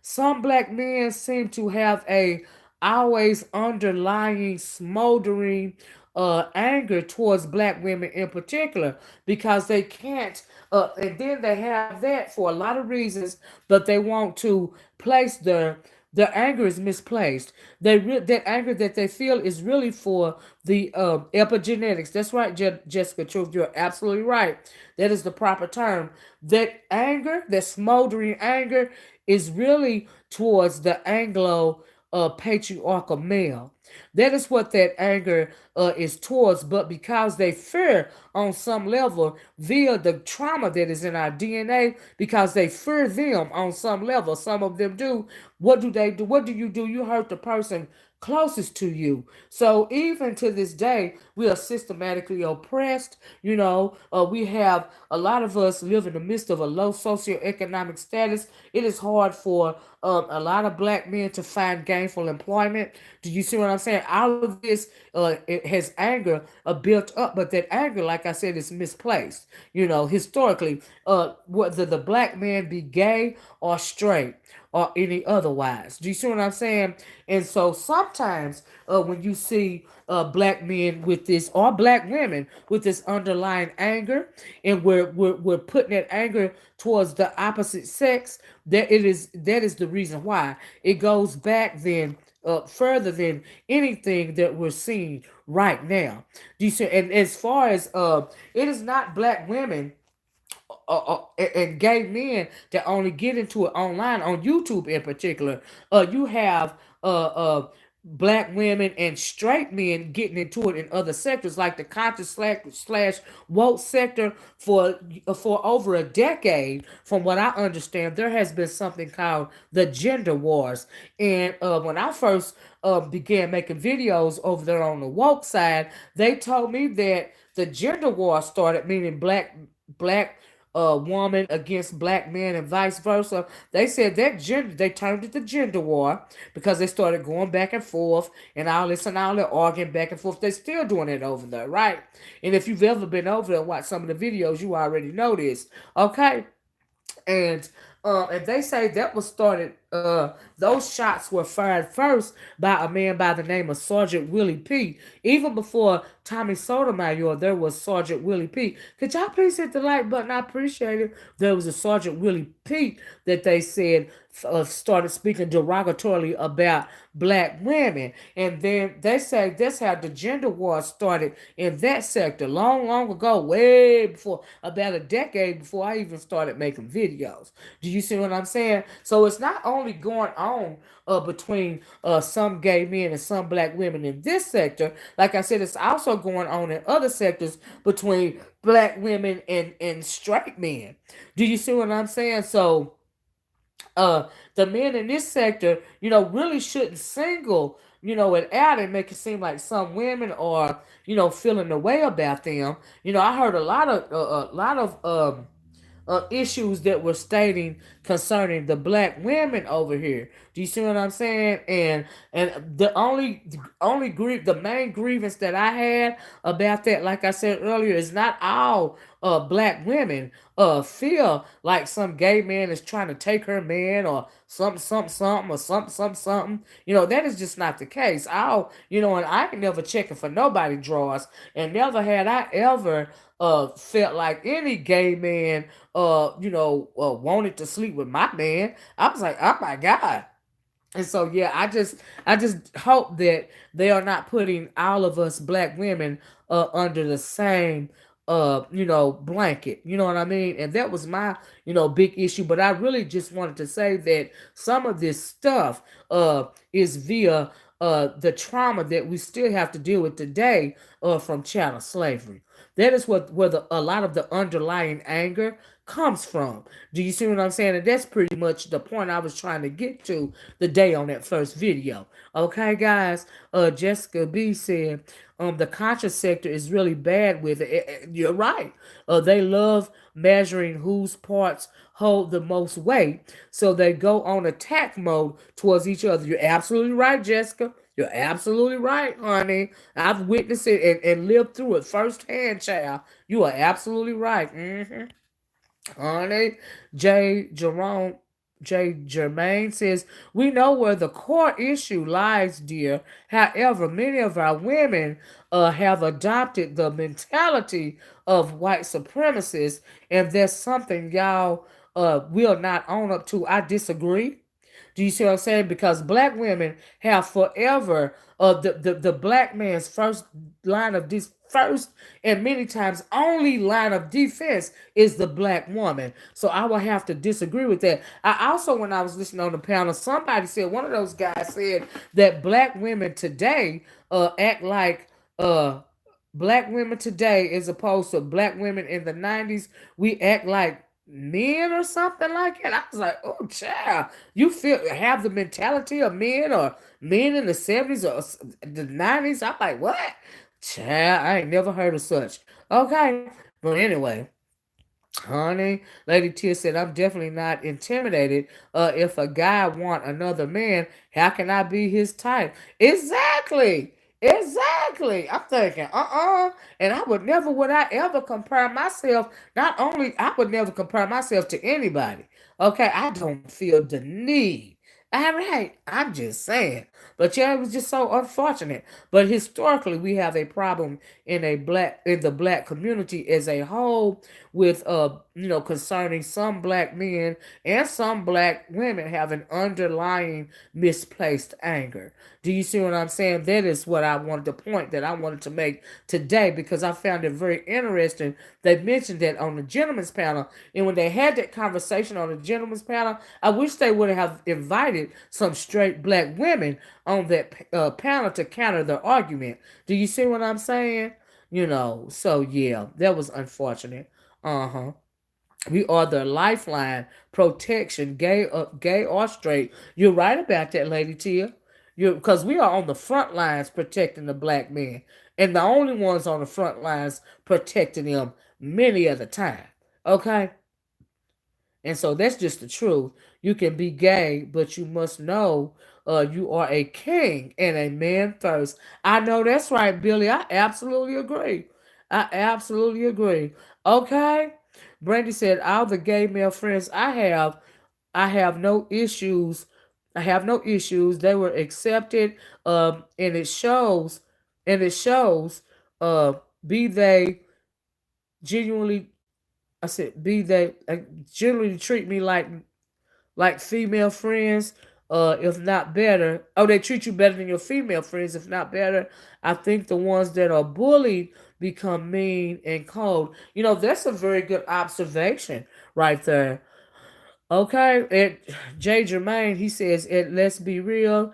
[SPEAKER 1] some black men seem to have a always underlying smoldering anger towards black women in particular, because they can't and then they have that for a lot of reasons, but they want to place their anger is misplaced. That anger that they feel is really for the epigenetics. That's right, Jessica Truth. You're absolutely right. That is the proper term. That anger, that smoldering anger, is really towards the Anglo. patriarchal male. That is what that anger is towards. But because they fear on some level via the trauma that is in our DNA, because they fear them on some level, some of them do. What do they do? What do? You hurt the person closest to you. So even to this day, we are systematically oppressed. We have a lot of us live in the midst of a low socioeconomic status. It is hard for a lot of black men to find gainful employment. Do you see what I'm saying? All of this it has anger built up, but that anger, like I said, is misplaced. Historically, whether the black man be gay or straight or any otherwise. Do you see what I'm saying? And so sometimes when you see black men with this, or black women with this underlying anger, and we're putting that anger towards the opposite sex, that is the reason why. It goes back then further than anything that we're seeing right now. Do you see? And as far as it is not black women and gay men that only get into it online on YouTube in particular. You have black women and straight men getting into it in other sectors like the conscious slash woke sector for over a decade. From what I understand, there has been something called the gender wars. And when I first began making videos over there on the woke side, they told me that the gender war started, meaning black woman against black men and vice versa. They said that they turned it to gender war because they started going back and forth and all this and all that, arguing back and forth. They're still doing it over there, right? And if you've ever been over there and watched some of the videos, you already know this. Okay. And they say that was started. Those shots were fired first by a man by the name of Sergeant Willie P. Even before Tommy Sotomayor, there was Sergeant Willie P. Could y'all please hit the like button? I appreciate it. There was a Sergeant Willie P. that they said started speaking derogatorily about black women, and then they say that's how the gender war started in that sector long, long ago, way before, about a decade before I even started making videos. Do you see what I'm saying? So it's not only going on between some gay men and some black women in this sector. Like I said, it's also going on in other sectors between black women and straight men. Do you see what I'm saying? So the men in this sector, really shouldn't single, it out and make it seem like some women are, feeling the way about them. I heard a lot of issues that were stating concerning the black women over here. Do you see what I'm saying? And the main grievance that I had about that, like I said earlier, is not all black women feel like some gay man is trying to take her man or something or something. That is just not the case. And I ain't never checking for nobody drawers, and never had I ever felt like any gay man wanted to sleep with my man. I was like, oh my God. And so yeah, I just hope that they are not putting all of us black women under the same blanket. You know what I mean? And that was my, big issue. But I really just wanted to say that some of this stuff is via the trauma that we still have to deal with today from chattel slavery. That is where a lot of the underlying anger comes from. Do you see what I'm saying? And that's pretty much the point I was trying to get to the day on that first video. Okay, guys. Jessica B said, the conscious sector is really bad with it. You're right. They love measuring whose parts hold the most weight, so they go on attack mode towards each other. You're absolutely right, Jessica. You're absolutely right, honey. I've witnessed it and lived through it firsthand, child. You are absolutely right. Honey, J. Jerome, J. Germain says, we know where the core issue lies, dear. However, many of our women have adopted the mentality of white supremacists, and that's something y'all will not own up to. I disagree. Do you see what I'm saying? Because black women have forever, the black man's first line of first and many times only line of defense is the black woman. So I will have to disagree with that. I also, when I was listening on the panel, somebody said, one of those guys said that black women today act like black women today, as opposed to black women in the 90s, we act like men or something like that. I was like, oh child, you feel have the mentality of men, or men in the 70s or the 90s. I'm like, what? Child, I ain't never heard of such. Okay. But anyway, honey, Lady Tia said, I'm definitely not intimidated. If a guy want another man, how can I be his type? Exactly. Exactly. I'm thinking, and would I ever compare myself. Not only I would never compare myself to anybody. Okay, I don't feel the need. All right, I'm just saying. But yeah, it was just so unfortunate. But historically, we have a problem in the black community as a whole with concerning some black men and some black women having underlying misplaced anger. Do you see what I'm saying? That is what I wanted to point that I wanted to make today, because I found it very interesting. They mentioned that on the gentleman's panel, and when they had that conversation on the gentleman's panel, I wish they would have invited some straight black women on that panel to counter the argument. Do you see what I'm saying? So yeah, that was unfortunate. Uh-huh. We are the lifeline, protection, gay or straight. You're right about that, Lady Tia. You Because we are on the front lines protecting the black men, and the only ones on the front lines protecting them many of the time. Okay, and so that's just the truth. You can be gay, but you must know you are a king and a man first. I know that's right, Billy. I absolutely agree. I absolutely agree. Okay. Brandy said, all the gay male friends I have no issues. I have no issues. They were accepted. And it shows, uh, be they genuinely, I said, be they generally treat me like female friends, if not better. Oh, they treat you better than your female friends, if not better. I think the ones that are bullied become mean and cold. That's a very good observation right there. Okay, Jay Jermaine, he says, let's be real,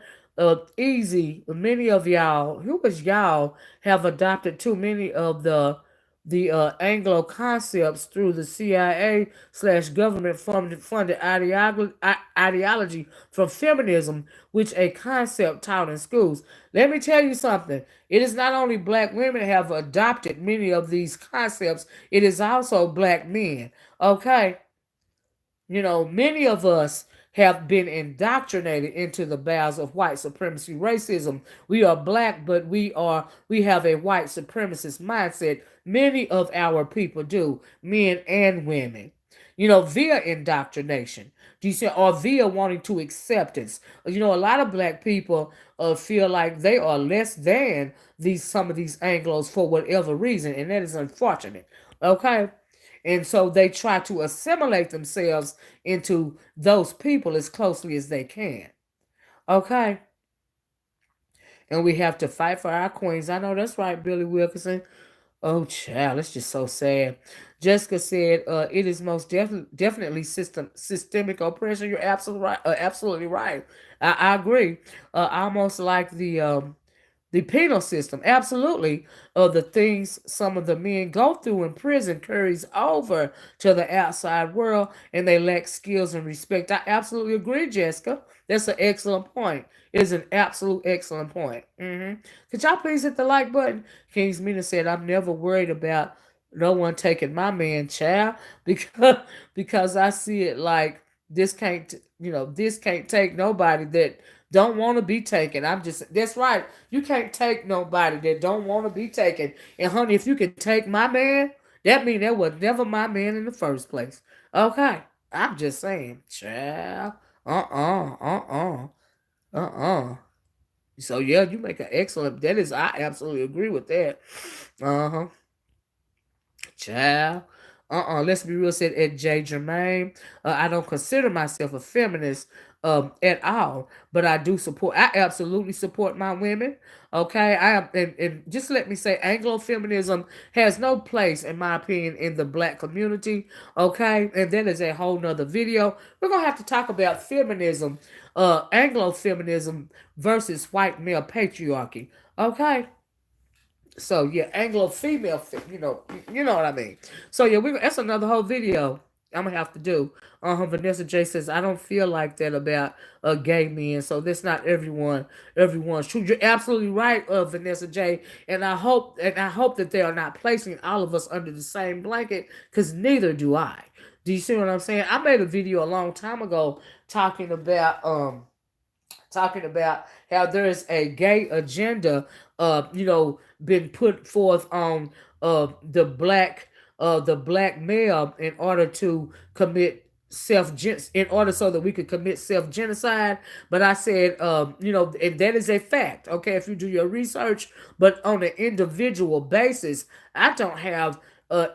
[SPEAKER 1] easy. Many of y'all, who was y'all, have adopted too many of the Anglo concepts through the CIA slash government funded ideology from feminism, which a concept taught in schools. Let me tell you something. It is not only black women have adopted many of these concepts, it is also black men. Okay, many of us have been indoctrinated into the bowels of white supremacy racism. We are black, but we have a white supremacist mindset. Many of our people do, men and women. Via indoctrination. Do you see, or via wanting to acceptance? A lot of black people feel like they are less than some of these Anglos for whatever reason, and that is unfortunate. Okay, and so they try to assimilate themselves into those people as closely as they can. Okay? And we have to fight for our queens. I know that's right, Billy Wilkerson. Oh, child, it's just so sad. Jessica said, it is most definitely systemic oppression. You're absolutely right. Absolutely right. I agree. Almost like the penal system. Absolutely. The things some of the men go through in prison carries over to the outside world, and they lack skills and respect. I absolutely agree, Jessica. That's an excellent point. It is an absolute excellent point. Could y'all please hit the like button? Kings Mina said, I'm never worried about no one taking my man, child, because I see it like this can't take nobody that don't want to be taken. That's right. You can't take nobody that don't want to be taken. And honey, if you can take my man, that mean that was never my man in the first place. Okay. I'm just saying, child. Uh-uh. So yeah, you make an excellent. That is, I absolutely agree with that. Uh huh. Child. Let's be real, said Ed J. Germain. I don't consider myself a feminist at all, but I do support. I absolutely support my women. Okay, I am, and just let me say, Anglo feminism has no place, in my opinion, in the black community. Okay, and that is a whole nother video. We're gonna have to talk about feminism, Anglo feminism versus white male patriarchy. Okay, so yeah, Anglo female, you know what I mean. So yeah, we that's another whole video I'm gonna have to do. Vanessa J says I don't feel like that about gay men. So that's not everyone's true. You're absolutely right, Vanessa J. And I hope that they are not placing all of us under the same blanket, because neither do I. Do you see what I'm saying? I made a video a long time ago talking about how there is a gay agenda, been put forth on the black male in order to commit in order so that we could commit self genocide. But I said, and that is a fact. Okay, if you do your research, but on an individual basis, I don't have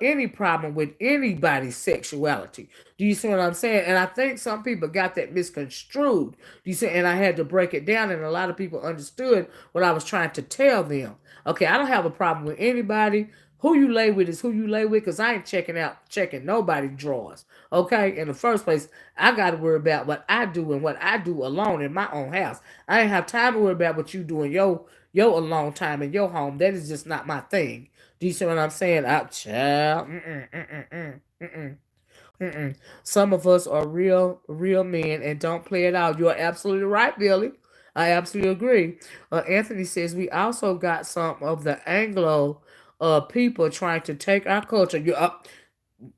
[SPEAKER 1] any problem with anybody's sexuality. Do you see what I'm saying? And I think some people got that misconstrued. Do you see? And I had to break it down, and a lot of people understood what I was trying to tell them. Okay, I don't have a problem with anybody. Who you lay with is who you lay with, because I ain't checking nobody's drawers. Okay, in the first place, I got to worry about what I do and what I do alone in my own house. I ain't have time to worry about what you do in your alone time in your home. That is just not my thing. Do you see what I'm saying? Child. Mm-mm. Some of us are real men and don't play it out. You're absolutely right, Billy. I absolutely agree. Anthony says we also got some of the Anglo people trying to take our culture. You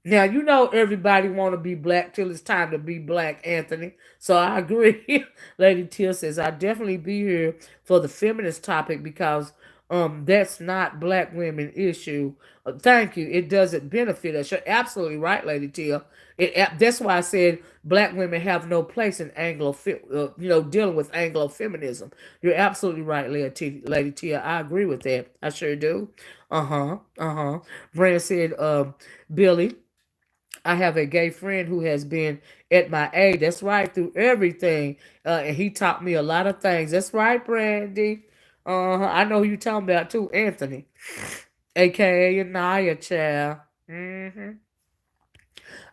[SPEAKER 1] now you know everybody want to be black till it's time to be black, Anthony. So I agree. Lady Teal says I definitely be here for the feminist topic because that's not black women issue. Thank you. It doesn't benefit us. You're absolutely right, Lady Teal. That's why I said black women have no place in dealing with Anglo feminism. You're absolutely right, Lady Tia. I agree with that. I sure do. Brand said, Billy, I have a gay friend who has been at my aid. That's right, through everything. And he taught me a lot of things. That's right, Brandy. I know who you talking about too, Anthony, aka Anaya Child.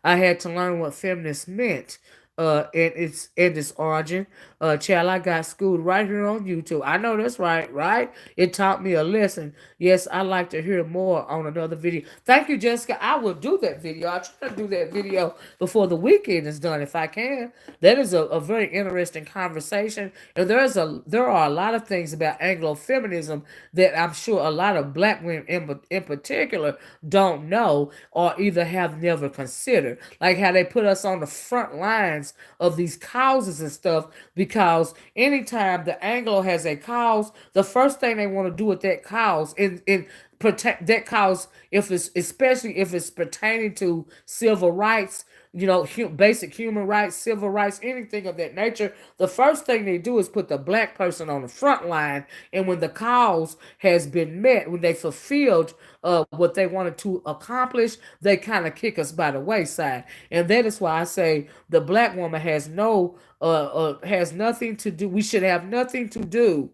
[SPEAKER 1] I had to learn what feminist meant. In its origin. Child, I got schooled right here on YouTube. I know that's right, right? It taught me a lesson. Yes, I like to hear more on another video. Thank you, Jessica. I will do that video. I'll try to do that video before the weekend is done if I can. That is a very interesting conversation. And there are a lot of things about Anglo feminism that I'm sure a lot of black women in particular don't know or either have never considered. Like how they put us on the front lines of these causes and stuff, because anytime the Anglo has a cause, the first thing they want to do with that cause in protect that cause, if it's especially if it's pertaining to civil rights, basic human rights, civil rights, anything of that nature, the first thing they do is put the black person on the front line. And when the cause has been met, when they fulfilled what they wanted to accomplish, they kind of kick us by the wayside. And that is why I say the black woman has nothing to do. We should have nothing to do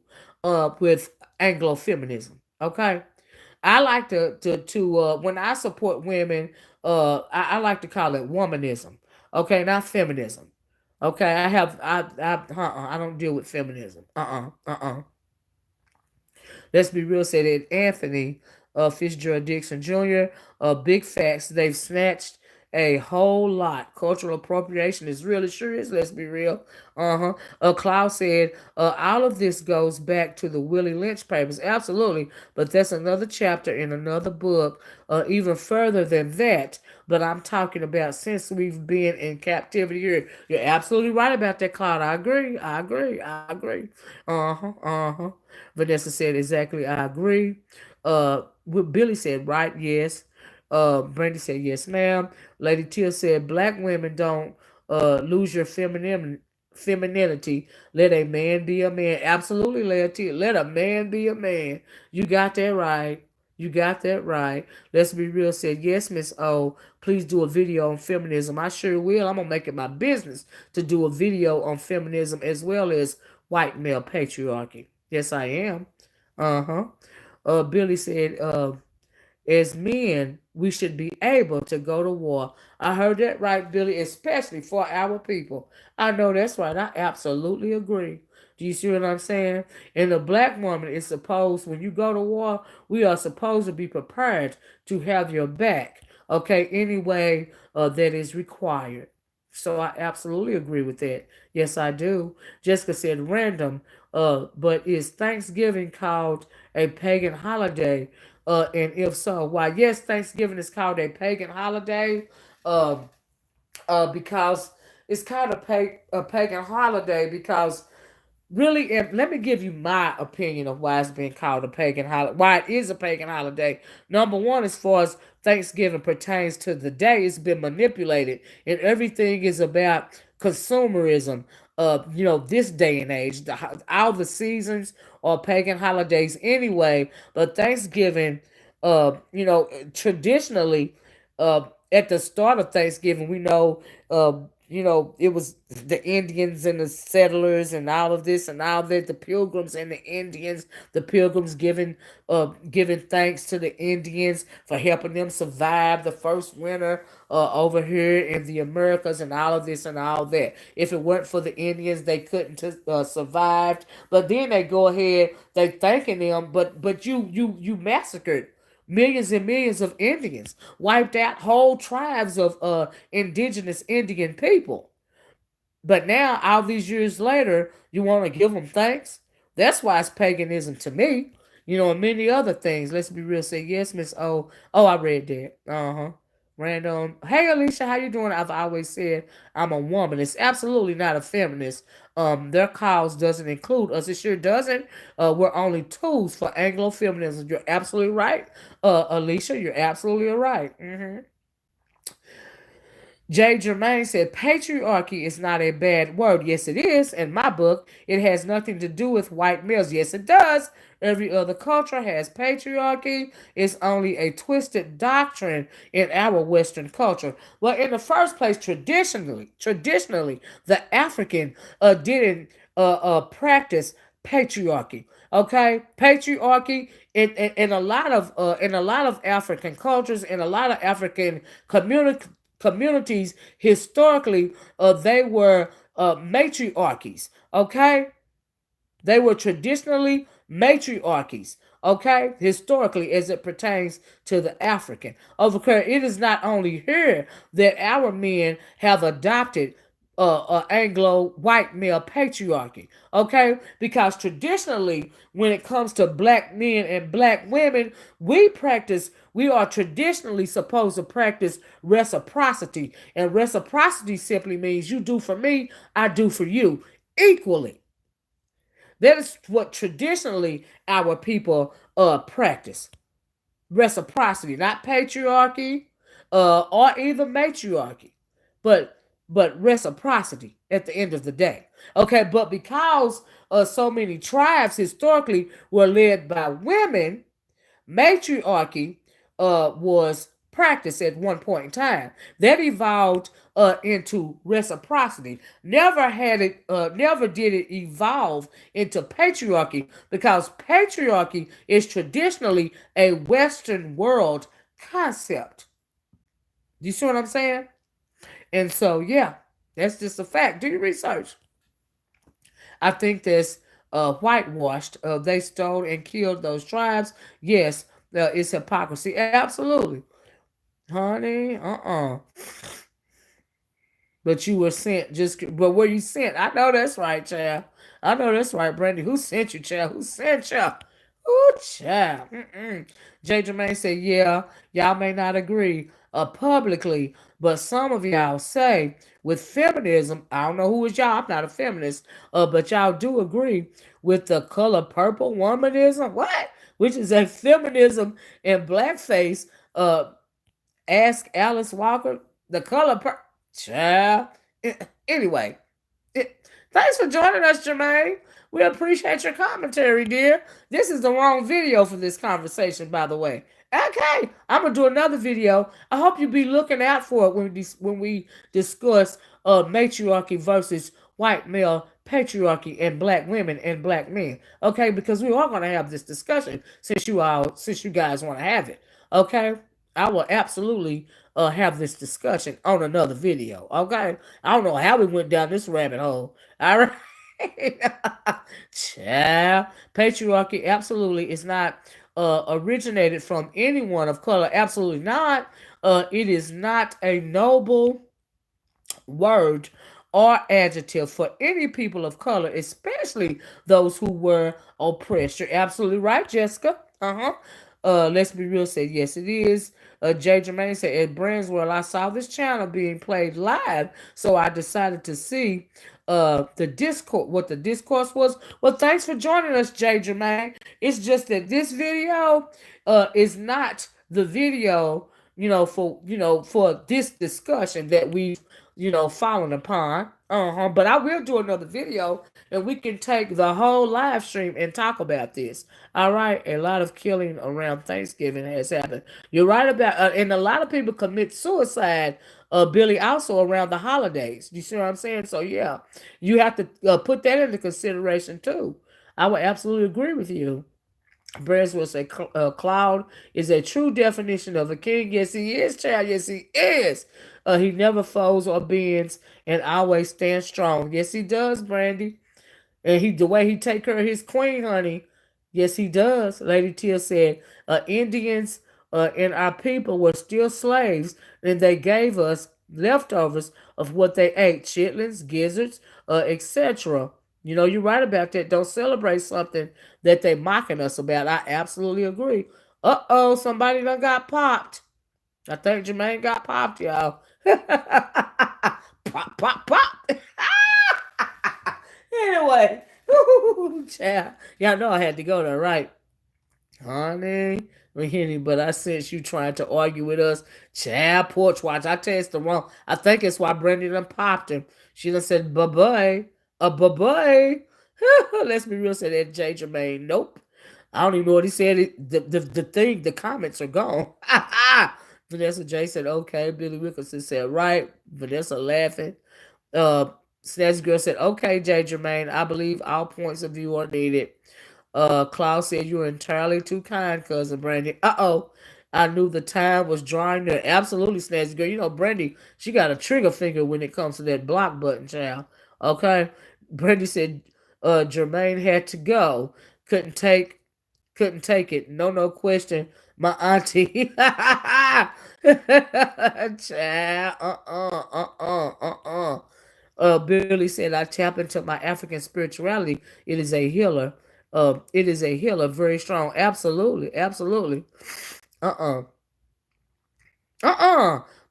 [SPEAKER 1] with Anglo feminism. Okay. I like to when I support women, I like to call it womanism. Okay, not feminism. Okay, I don't deal with feminism. Let's be real, said it. Anthony Fitzgerald Dixon Jr. Big facts. They've snatched a whole lot. Cultural appropriation is real. It sure is. Let's be real. Klaus said, all of this goes back to the Willie Lynch papers. Absolutely. But that's another chapter in another book, even further than that. But I'm talking about since we've been in captivity here. You're absolutely right about that, Cloud. I agree. I agree. Vanessa said, exactly. I agree. What Billy said, right? Yes. Brandy said, yes, ma'am. Lady Tia said, black women don't lose your femininity. Let a man be a man. Absolutely, Lady Tia. Let a man be a man. You got that right. You got that right. Let's be real said, yes, Miss O, please do a video on feminism. I sure will. I'm going to make it my business to do a video on feminism as well as white male patriarchy. Yes, I am. Uh huh. Billy said, as men, we should be able to go to war. I heard that right, Billy, especially for our people. I know that's right. I absolutely agree. Do you see what I'm saying? And the black woman is supposed, when you go to war, we are supposed to be prepared to have your back, okay, any way that is required. So I absolutely agree with that. Yes, I do. Jessica said random, but is Thanksgiving called a pagan holiday? And if so, why? Yes, Thanksgiving is called a pagan holiday, uh, because it's called a pagan holiday because really, and let me give you my opinion of why it's been called a pagan holiday, why it is a pagan holiday. Number one, as far as Thanksgiving pertains to the day, it's been manipulated, and everything is about consumerism. This day and age, all the seasons are pagan holidays anyway. But Thanksgiving, traditionally, at the start of Thanksgiving, we know, it was the Indians and the settlers and all of this and all that, the pilgrims and the Indians, the pilgrims giving thanks to the Indians for helping them survive the first winter over here in the Americas and all of this and all that. If it weren't for the Indians, they couldn't survived. But then they go ahead, they thanking them, but you massacred millions and millions of Indians, wiped out whole tribes of indigenous Indian people. But now, all these years later, you want to give them thanks? That's why it's paganism to me. And many other things. Let's be real. Say yes, Miss O. Oh, I read that. Uh-huh. Random. Hey, Alicia, how you doing? I've always said I'm a woman. It's absolutely not a feminist. Their cause doesn't include us. It sure doesn't. We're only tools for Anglo feminism. You're absolutely right, Alicia. You're absolutely right. Jay Germain said, patriarchy is not a bad word. Yes, it is. In my book, it has nothing to do with white males. Yes, it does. Every other culture has patriarchy. It's only a twisted doctrine in our Western culture. Well, in the first place, traditionally, the African didn't practice patriarchy. Okay, patriarchy in a lot of African cultures, in a lot of African communities historically, they were matriarchies. Okay, they were traditionally matriarchies, okay, historically as it pertains to the African. Over here, it is not only here that our men have adopted Anglo white male patriarchy, okay? Because traditionally, when it comes to black men and black women, we are traditionally supposed to practice reciprocity. And reciprocity simply means you do for me, I do for you equally. That is what traditionally our people practice. Reciprocity, not patriarchy or even matriarchy, but reciprocity at the end of the day. Okay, but because so many tribes historically were led by women, matriarchy was practiced at one point in time. That evolved into reciprocity. Never did it evolve into patriarchy because patriarchy is traditionally a Western world concept. Do you see what I'm saying? And so, yeah, that's just a fact. Do your research. I think that's whitewashed. They stole and killed those tribes. Yes, it's hypocrisy. Absolutely. Honey, But you were sent but were you sent? I know that's right, child. I know that's right, Brandy. Who sent you, child? Who sent you? Oh, child. Jay Jermaine said, yeah, y'all may not agree publicly, but some of y'all say with feminism, I don't know who is y'all, I'm not a feminist, but y'all do agree with the color purple womanism. What? Which is a feminism in blackface. Ask Alice Walker. The color purple. Child. Anyway, Thanks for joining us, Jermaine. We appreciate your commentary, dear. This is the wrong video for this conversation, by the way. Okay, I'm gonna do another video. I hope you be looking out for it when we discuss matriarchy versus white male patriarchy and black women and black men. Okay, because we are gonna have this discussion since you guys want to have it. Okay, I will absolutely have this discussion on another video. Okay, I don't know how we went down this rabbit hole. All right. Child, patriarchy absolutely is not originated from anyone of color. Absolutely not. It is not a noble word or adjective for any people of color, especially those who were oppressed. You're absolutely right, Jessica. Let's be real. Said yes, it is. Jay Jermaine said at Brandswell, I saw this channel being played live, so I decided to see the discourse, what the discourse was. Well, thanks for joining us, Jay Jermaine. It's just that this video is not the video, for this discussion that we've, fallen upon. But I will do another video and we can take the whole live stream and talk about this. All right. A lot of killing around Thanksgiving has happened. You're right about, and a lot of people commit suicide, Billy, also around the holidays. You see what I'm saying? So yeah, you have to put that into consideration too. I would absolutely agree with you. Brez will say Cloud is a true definition of a king. Yes, he is, child. Yes, he is. He never folds or bends and always stands strong. Yes, he does, Brandy. And the way he take care of his queen, honey. Yes, he does. Lady Tia said, Indians and our people were still slaves, and they gave us leftovers of what they ate, chitlins, gizzards, etc. You're right about that. Don't celebrate something that they mocking us about. I absolutely agree. Uh-oh, somebody done got popped. I think Jermaine got popped, y'all. Pop, pop, pop. Anyway, child, y'all know I had to go there, right? Honey, but I sense you trying to argue with us. Child, porch watch. I tell you it's the wrong. I think it's why Brandy done popped him. She done said bye-bye. Bye-bye. Let's be real, said that J. Jermaine. Nope. I don't even know what he said. The comments are gone. Vanessa J said, okay. Billy Wilkinson said, right. Vanessa laughing. Uh, Snatch Girl said, okay, J. Jermaine, I believe all points of view are needed. Klaus said, you're entirely too kind, cousin Brandy. Uh-oh. I knew the time was drawing near. Absolutely, Snatch Girl. Brandy, she got a trigger finger when it comes to that block button, child. Okay? Brandy said, Jermaine had to go. Couldn't take it. No question. My auntie. Child. Billy said, I tap into my African spirituality. It is a healer. It is a healer, very strong. Absolutely. Absolutely. Uh-uh.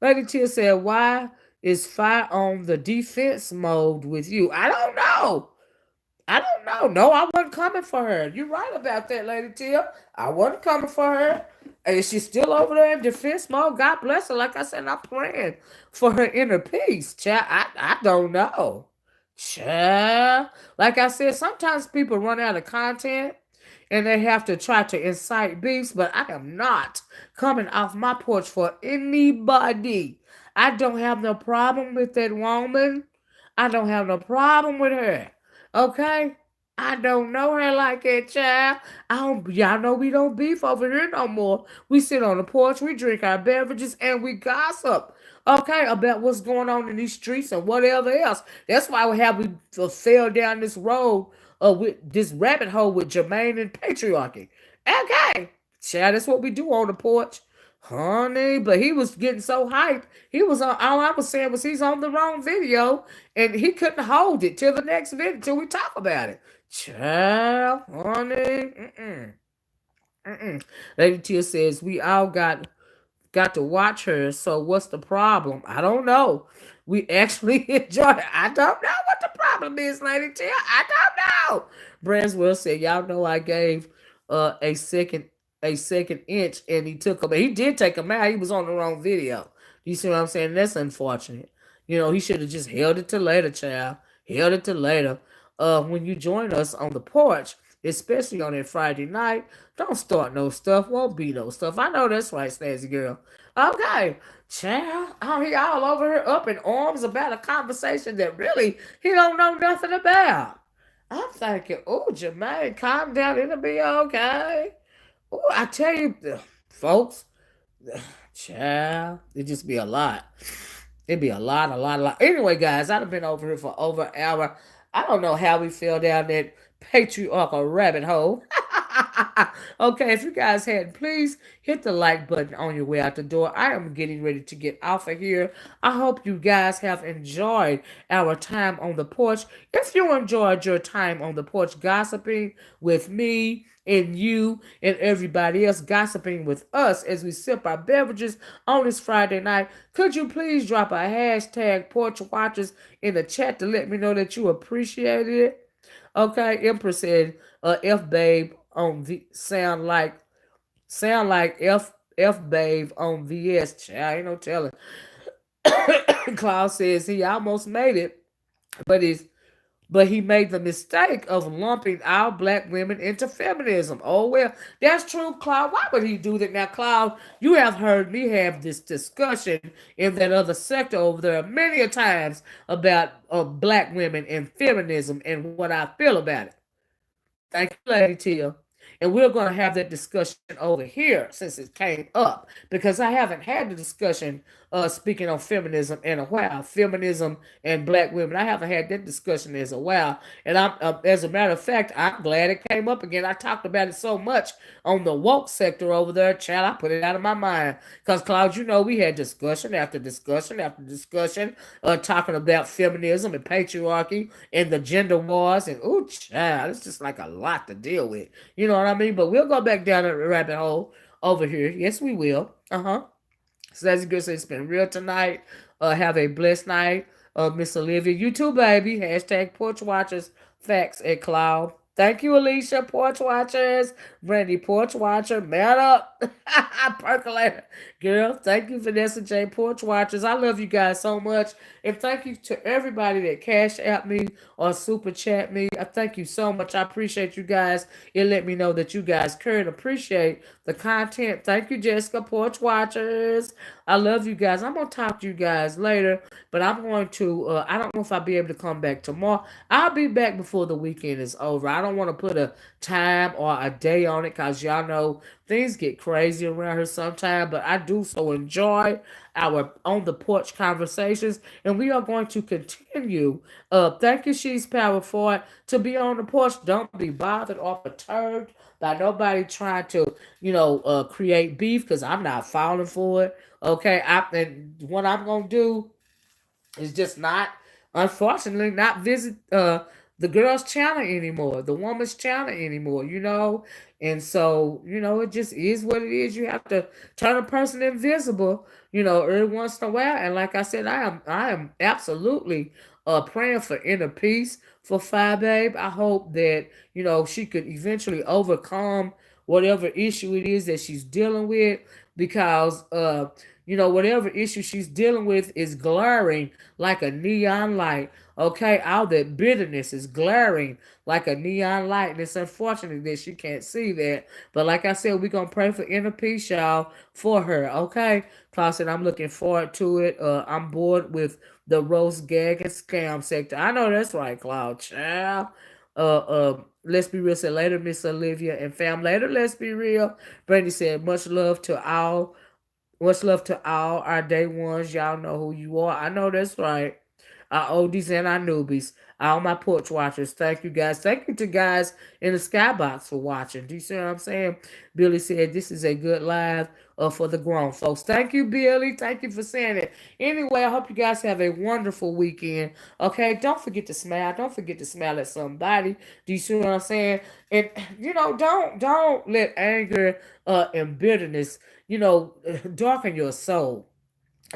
[SPEAKER 1] Lady Tia said, why is fire on the defense mode with you? I don't know. I don't know. No, I wasn't coming for her. You're right about that, Lady Tia. I wasn't coming for her. And she's still over there in defense mode. God bless her. Like I said, I'm praying for her inner peace. Child, I don't know. Child. Like I said, sometimes people run out of content and they have to try to incite beefs, but I am not coming off my porch for anybody. I don't have no problem with that woman. I don't have no problem with her. Okay? I don't know her like that, child. Y'all know we don't beef over here no more. We sit on the porch, we drink our beverages, and we gossip. Okay, about what's going on in these streets and whatever else. That's why we fell down this road with this rabbit hole with Jermaine and patriarchy. Okay, child, that's what we do on the porch. Honey, but he was getting so hyped. He was on. All I was saying was he's on the wrong video, and he couldn't hold it till the next video till we talk about it. Child, honey, Lady Tia says we all got to watch her. So what's the problem? I don't know. We actually enjoy it. I don't know what the problem is, Lady Tia. I don't know. Branswell said, y'all know I gave a second inch and he took him. He did take him out. He was on the wrong video. You see what I'm saying? That's unfortunate. He should have just held it to later, child. Held it to later. When you join us on the porch, especially on that Friday night, don't start no stuff. Won't be no stuff. I know that's right, Stacey girl. Okay, child, he all over her up in arms about a conversation that really he don't know nothing about. I'm thinking, oh, Jermaine, calm down. It'll be okay. Oh, I tell you, folks, child, it just be a lot. It'd be a lot. Anyway, guys, I've been over here for over an hour. I don't know how we fell down that patriarchal rabbit hole. Okay, if you guys hadn't, please hit the like button on your way out the door. I am getting ready to get off of here. I hope you guys have enjoyed our time on the porch. If you enjoyed your time on the porch gossiping with me and you and everybody else gossiping with us as we sip our beverages on this Friday night, could you please drop a hashtag porch watchers in the chat to let me know that you appreciated it? Okay, Empress said, F babe on the sound like F babe on VS. Child, ain't no telling. Klaus says he almost made it, but he made the mistake of lumping our black women into feminism. Oh well, that's true, Cloud. Why would he do that? Now, Cloud, you have heard me have this discussion in that other sector over there many a times about black women and feminism and what I feel about it. Thank you, Lady Tia. And we're going to have that discussion over here since it came up because I haven't had the discussion speaking on feminism in a while. Feminism and black women. I haven't had that discussion in a while. And as a matter of fact, I'm glad it came up again. I talked about it so much on the woke sector over there, child. I put it out of my mind. Because, Claude, you know, we had discussion after discussion after discussion talking about feminism and patriarchy and the gender wars. And, oh, child, it's just like a lot to deal with. You know what I mean? But we'll go back down the rabbit hole over here. Yes, we will. Uh huh. So that's good. So it's been real tonight. Have a blessed night, Miss Olivia. You too, baby. Hashtag Porch Watchers. Facts at Cloud. Thank you, Alicia. Porch Watchers. Brandy, Porch Watcher. Man up. Percolator. Girl, thank you, Vanessa J. Porch Watchers. I love you guys so much. And thank you to everybody that cash out me or super chat me. I thank you so much. I appreciate you guys. It let me know that you guys care and appreciate the content. Thank you, Jessica, Porch Watchers. I love you guys. I'm going to talk to you guys later, but I'm going to, I don't know if I'll be able to come back tomorrow. I'll be back before the weekend is over. I don't want to put a time or a day on it because y'all know things get crazy around here sometimes, but I do so enjoy our on the porch conversations, and we are going to continue. Thank you, She's Power for it to be on the porch. Don't be bothered or perturbed by nobody trying to, create beef because I'm not falling for it. Okay, and what I'm gonna do is just not, unfortunately, not visit the girl's channel anymore, the woman's channel anymore. And so, it just is what it is. You have to turn a person invisible, every once in a while. And like I said, I am absolutely praying for inner peace for Fi Babe. I hope that, she could eventually overcome whatever issue it is that she's dealing with because whatever issue she's dealing with is glaring like a neon light. Okay, all that bitterness is glaring like a neon light, and it's unfortunate that she can't see that. But like I said, we're gonna pray for inner peace, y'all, for her. Okay, Klaus said I'm looking forward to it. I'm bored with the roast gag and scam sector. I know that's right, Cloud Child. Let's be real. Said later, Miss Olivia and fam. Later, let's be real. Brandy said much love to all. Much love to all our day ones. Y'all know who you are. I know that's right. Our oldies and our newbies. All my porch watchers. Thank you guys. Thank you to guys in the skybox for watching. Do you see what I'm saying? Billy said this is a good live for the grown folks. Thank you, Billy. Thank you for saying it. Anyway, I hope you guys have a wonderful weekend. Okay, don't forget to smile. Don't forget to smile at somebody. Do you see what I'm saying? And don't let anger and bitterness, darken your soul.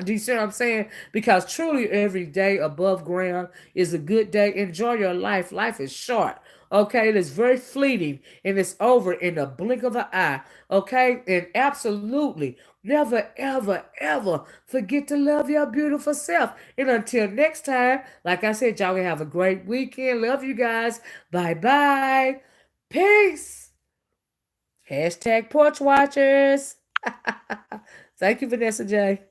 [SPEAKER 1] Do you see what I'm saying? Because truly every day above ground is a good day. Enjoy your life. Life is short. Okay, it is very fleeting and it's over in the blink of an eye. Okay, and absolutely never, ever, ever forget to love your beautiful self. And until next time, like I said, y'all have a great weekend. Love you guys. Bye bye. Peace. Hashtag porch watchers. Thank you, Vanessa J.